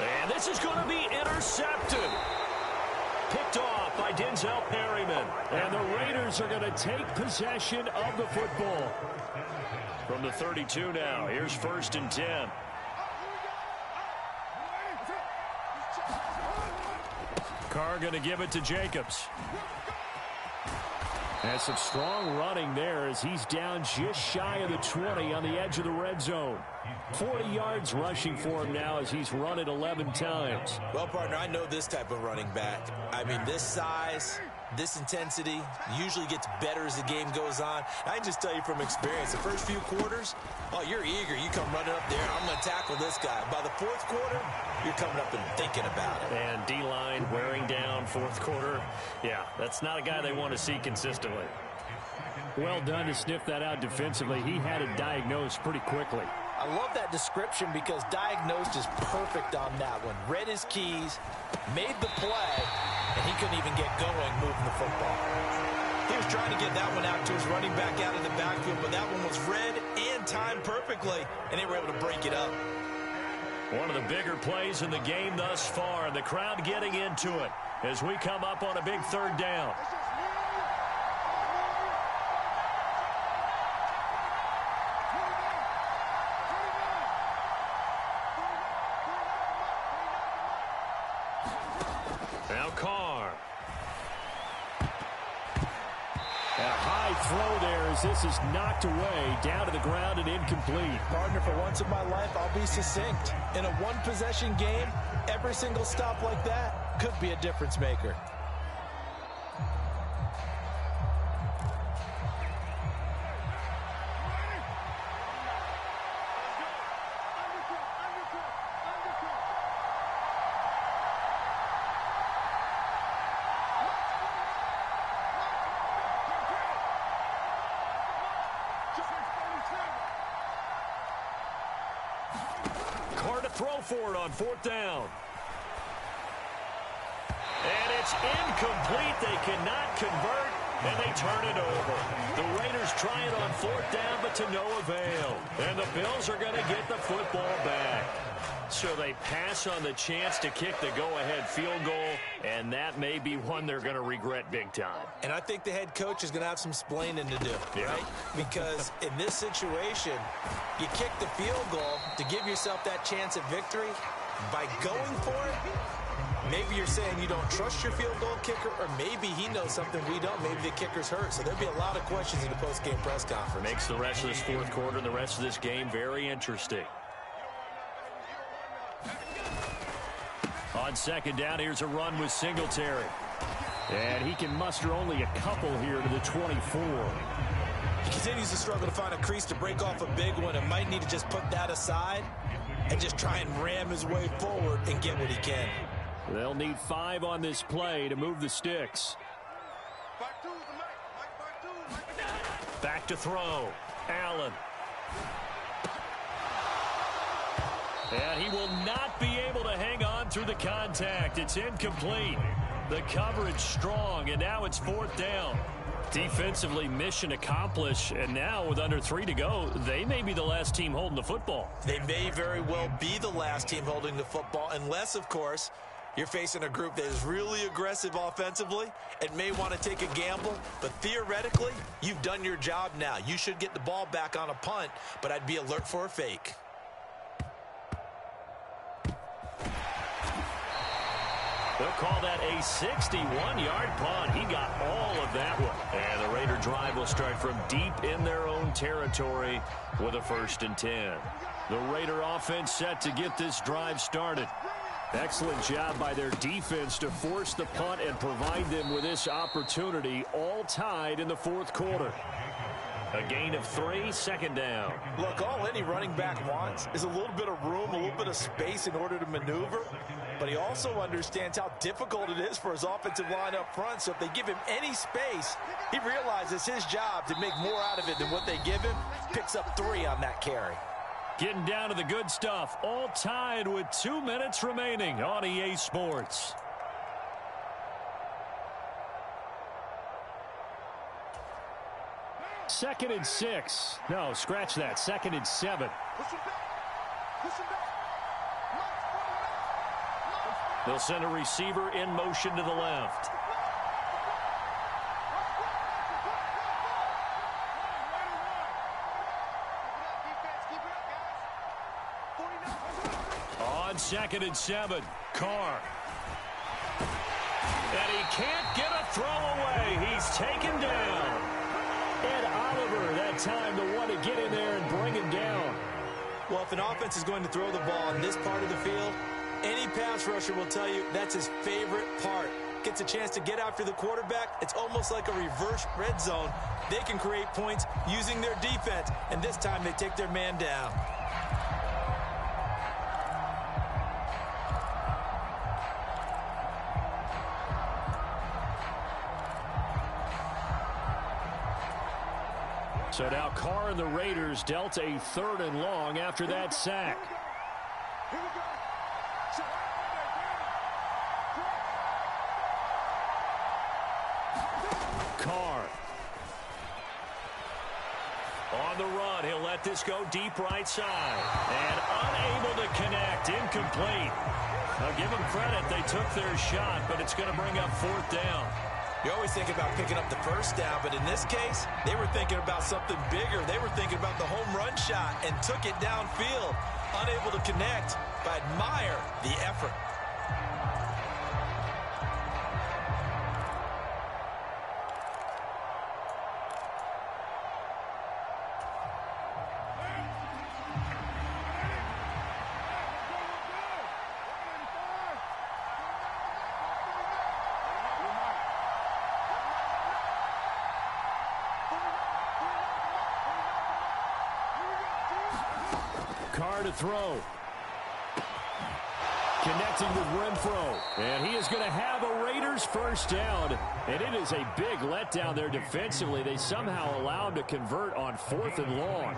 And this is going to be intercepted. Picked off by Denzel Perryman. And the Raiders are going to take possession of the football. From the 32 now. Here's 1st and 10. Carr going to give it to Jacobs. And some strong running there as he's down just shy of the 20 on the edge of the red zone. 40 yards rushing for him now as he's run it 11 times. Well, partner, I know this type of running back. I mean, this size, this intensity usually gets better as the game goes on. I can just tell you from experience, the first few quarters, oh, you're eager. You come running up there, I'm going to tackle this guy. By the 4th quarter, you're coming up and thinking about it. And D-line wearing down 4th quarter. Yeah, that's not a guy they want to see consistently. Well done to sniff that out defensively. He had it diagnosed pretty quickly. I love that description because diagnosed is perfect on that one. Read his keys, made the play, and he couldn't even get going moving the football. He was trying to get that one out to his running back out of the backfield, but that one was read and timed perfectly, and they were able to break it up. One of the bigger plays in the game thus far, and the crowd getting into it as we come up on a big 3rd down. Now Carr. A high throw there as this is knocked away, down to the ground and incomplete. Partner, for once in my life, I'll be succinct. In a one-possession game, every single stop like that could be a difference maker. throw for it on 4th down. And it's incomplete. They cannot convert, and they turn it over. The Raiders try it on 4th down, but to no avail. And the Bills are going to get the football back. So they pass on the chance to kick the go-ahead field goal, and that may be one they're going to regret big time. And I think the head coach is going to have some splaining to do, right? Because in this situation, you kick the field goal to give yourself that chance at victory. By going for it, maybe you're saying you don't trust your field goal kicker, or maybe he knows something we don't. Maybe the kicker's hurt. So there'll be a lot of questions in the post-game press conference. Makes the rest of this fourth quarter and the rest of this game very interesting. On 2nd down, here's a run with Singletary. And he can muster only a couple here to the 24. He continues to struggle to find a crease to break off a big one, and might need to just put that aside and just try and ram his way forward and get what he can. They'll need 5 on this play to move the sticks. Back to throw. Allen. And he will not be able to hang on through the contact. It's incomplete. The coverage strong, and now it's 4th down. Defensively, mission accomplished, and now with under 3 to go, they may be the last team holding the football. They may very well be the last team holding the football, unless, of course, you're facing a group that is really aggressive offensively and may want to take a gamble. But theoretically, you've done your job now. You should get the ball back on a punt, but I'd be alert for a fake. They'll call that a 61-yard punt. He got all of that one. And the Raider drive will start from deep in their own territory with a 1st and 10. The Raider offense set to get this drive started. Excellent job by their defense to force the punt and provide them with this opportunity, all tied in the 4th quarter. A gain of 3, 2nd down. Look, all any running back wants is a little bit of room, a little bit of space in order to maneuver. But he also understands how difficult it is for his offensive line up front. So if they give him any space, he realizes his job to make more out of it than what they give him. Picks up 3 on that carry. Getting down to the good stuff. All tied with 2 minutes remaining on EA Sports. Second and 6. No, scratch that. 2nd and 7. They'll send a receiver in motion to the left. On 2nd and 7, Carr. And he can't get a throw away. He's taken down. Ed Oliver, that time, the one to get in there and bring him down. Well, if an offense is going to throw the ball in this part of the field, any pass rusher will tell you that's his favorite part. Gets a chance to get after the quarterback. It's almost like a reverse red zone. They can create points using their defense, and this time they take their man down. So now Carr and the Raiders dealt a 3rd and long after that sack. Carr. On the run, he'll let this go deep right side. And unable to connect, incomplete. I'll give them credit, they took their shot, but it's going to bring up 4th down. You always think about picking up the 1st down, but in this case, they were thinking about something bigger. They were thinking about the home run shot and took it downfield. Unable to connect, but admire the effort. Carr to throw. connecting with Renfro. And he is going to have a Raiders first down. And it is a big letdown there defensively. They somehow allow him to convert on 4th and long.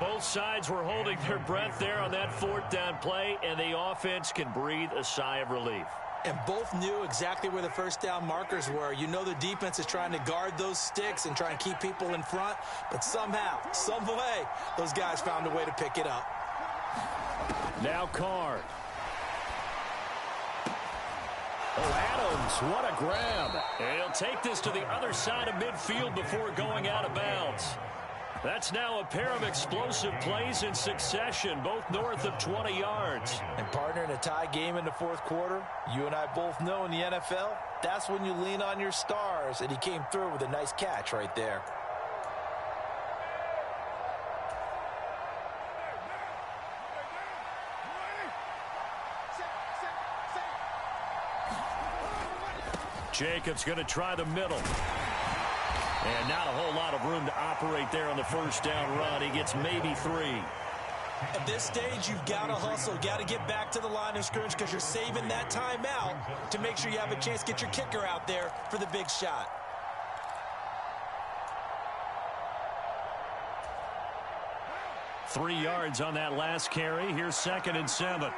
Both sides were holding their breath there on that 4th down play, and the offense can breathe a sigh of relief. And both knew exactly where the first down markers were. You know the defense is trying to guard those sticks and try and keep people in front. But somehow, some way, those guys found a way to pick it up. Now Carr. Oh, Adams, what a grab. And he'll take this to the other side of midfield before going out of bounds. That's now a pair of explosive plays in succession, both north of 20 yards. And partner, in a tie game in the 4th quarter, you and I both know in the NFL, that's when you lean on your stars, and he came through with a nice catch right there. Jacobs going to try the middle. And not a whole lot of room to operate there on the first down run. He gets maybe 3. At this stage, you've got to hustle. Got to get back to the line of scrimmage because you're saving that timeout to make sure you have a chance to get your kicker out there for the big shot. Three yards on that last carry. Here's 2nd and 7.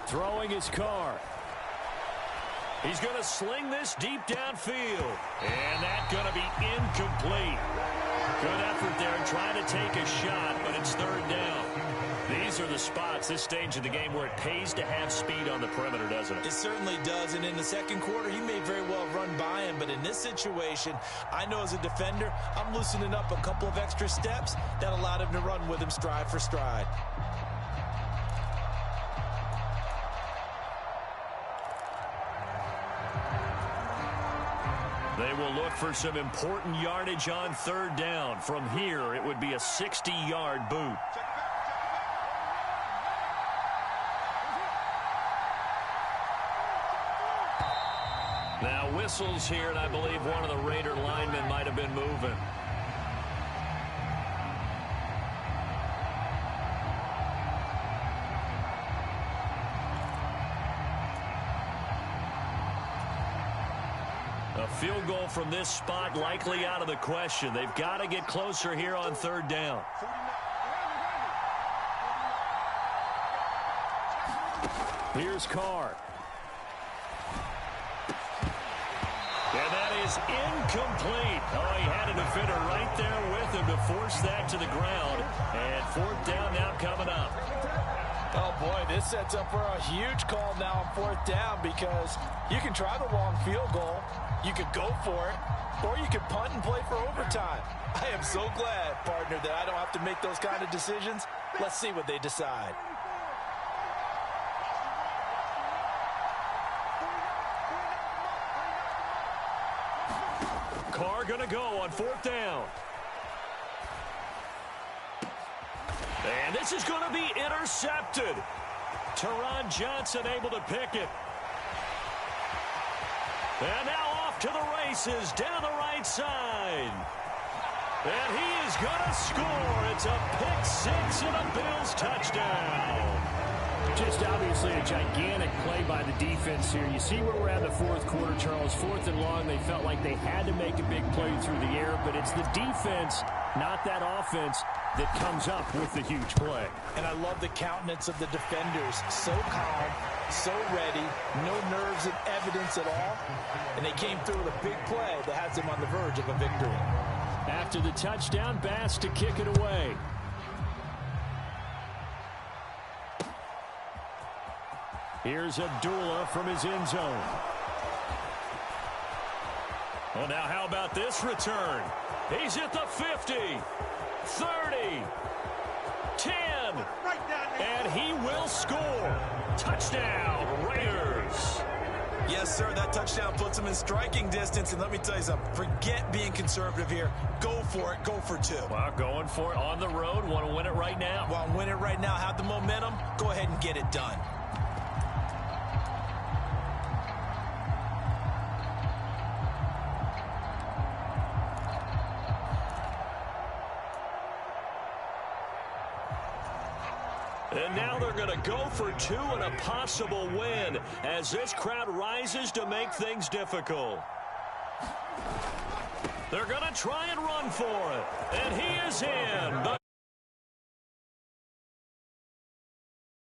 Throwing his Carr. He's going to sling this deep downfield. And that's going to be incomplete. Good effort there trying to take a shot, but it's 3rd down. These are the spots, this stage of the game, where it pays to have speed on the perimeter, doesn't it? It certainly does, and in the 2nd quarter, he may very well run by him, but in this situation, I know as a defender, I'm loosening up a couple of extra steps that allowed him to run with him stride for stride. They will look for some important yardage on 3rd down. From here, it would be a 60-yard boot. Now whistles here, and I believe one of the Raider linemen might have been moving. A field goal from this spot likely out of the question. They've got to get closer here on 3rd down. Here's Carr. And that is incomplete. Oh, he had a defender right there with him to force that to the ground. And 4th down now coming up. Oh, boy, this sets up for a huge call now on 4th down because you can try the long field goal, you could go for it, or you could punt and play for overtime. I am so glad, partner, that I don't have to make those kind of decisions. Let's see what they decide. Carr going to go on 4th down. And this is going to be intercepted. Teron Johnson able to pick it. And now off to the races down the right side. And he is going to score. It's a pick 6 and a Bills touchdown. Just obviously a gigantic play by the defense here. You see where we're at in the 4th quarter, Charles. 4th and long, they felt like they had to make a big play through the air, but it's the defense, not that offense, that comes up with the huge play. And I love the countenance of the defenders. So calm, so ready, no nerves and evidence at all. And they came through with a big play that has them on the verge of a victory. After the touchdown, Bass to kick it away. Here's Abdullah from his end zone. Well, now how about this return? He's at the 50, 30, 10, and he will score. Touchdown, Raiders. Yes, sir, that touchdown puts him in striking distance, and let me tell you something. Forget being conservative here. Go for it. Go for 2. Well, going for it on the road. Want to win it right now? Want to win it right now, have the momentum, go ahead and get it done. they're going to go for two and a possible win as this crowd rises to make things difficult. They're going to try and run for it. And he is in.